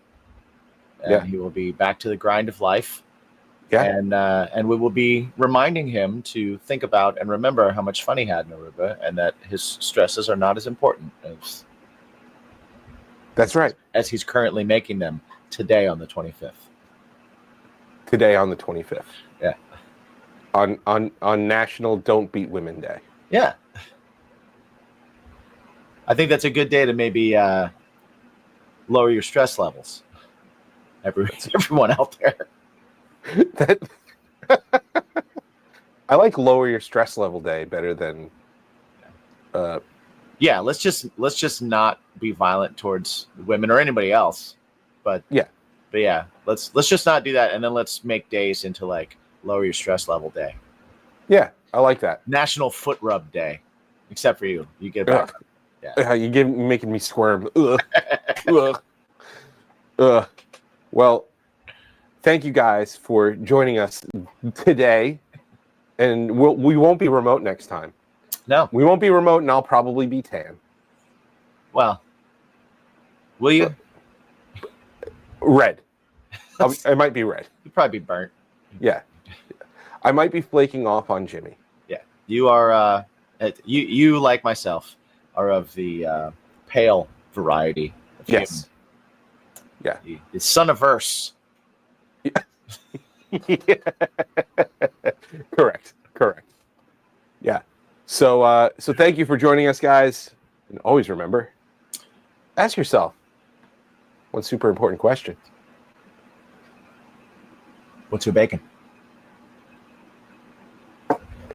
[SPEAKER 1] And he will be back to the grind of life.
[SPEAKER 2] Yeah.
[SPEAKER 1] And we will be reminding him to think about and remember how much fun he had in Aruba, and that his stresses are not as important
[SPEAKER 2] That's right.
[SPEAKER 1] as he's currently making them today on the 25th.
[SPEAKER 2] Today on the 25th.
[SPEAKER 1] Yeah.
[SPEAKER 2] On National Don't Beat Women Day.
[SPEAKER 1] Yeah. I think that's a good day to maybe lower your stress levels. Everyone out there.
[SPEAKER 2] I like lower your stress level day better than
[SPEAKER 1] let's just not be violent towards women or anybody else. But yeah, let's just not do that, and then let's make days into like lower your stress level day.
[SPEAKER 2] Yeah, I like that.
[SPEAKER 1] National Foot Rub Day. Except for you. You get back.
[SPEAKER 2] Yeah. You're making me squirm. Ugh. Ugh. Ugh. Well, thank you guys for joining us today. And we won't be remote next time.
[SPEAKER 1] No.
[SPEAKER 2] We won't be remote, and I'll probably be tan.
[SPEAKER 1] Well, will you?
[SPEAKER 2] Red. I might be red.
[SPEAKER 1] You'd probably be burnt.
[SPEAKER 2] Yeah. I might be flaking off on Jimmy.
[SPEAKER 1] Yeah. You are, you like myself, are of the pale variety. Of
[SPEAKER 2] Yes.
[SPEAKER 1] Human. Yeah. The son of verse.
[SPEAKER 2] Yeah. Correct. Yeah. So thank you for joining us, guys. And always remember, ask yourself one super important question.
[SPEAKER 1] What's your bacon?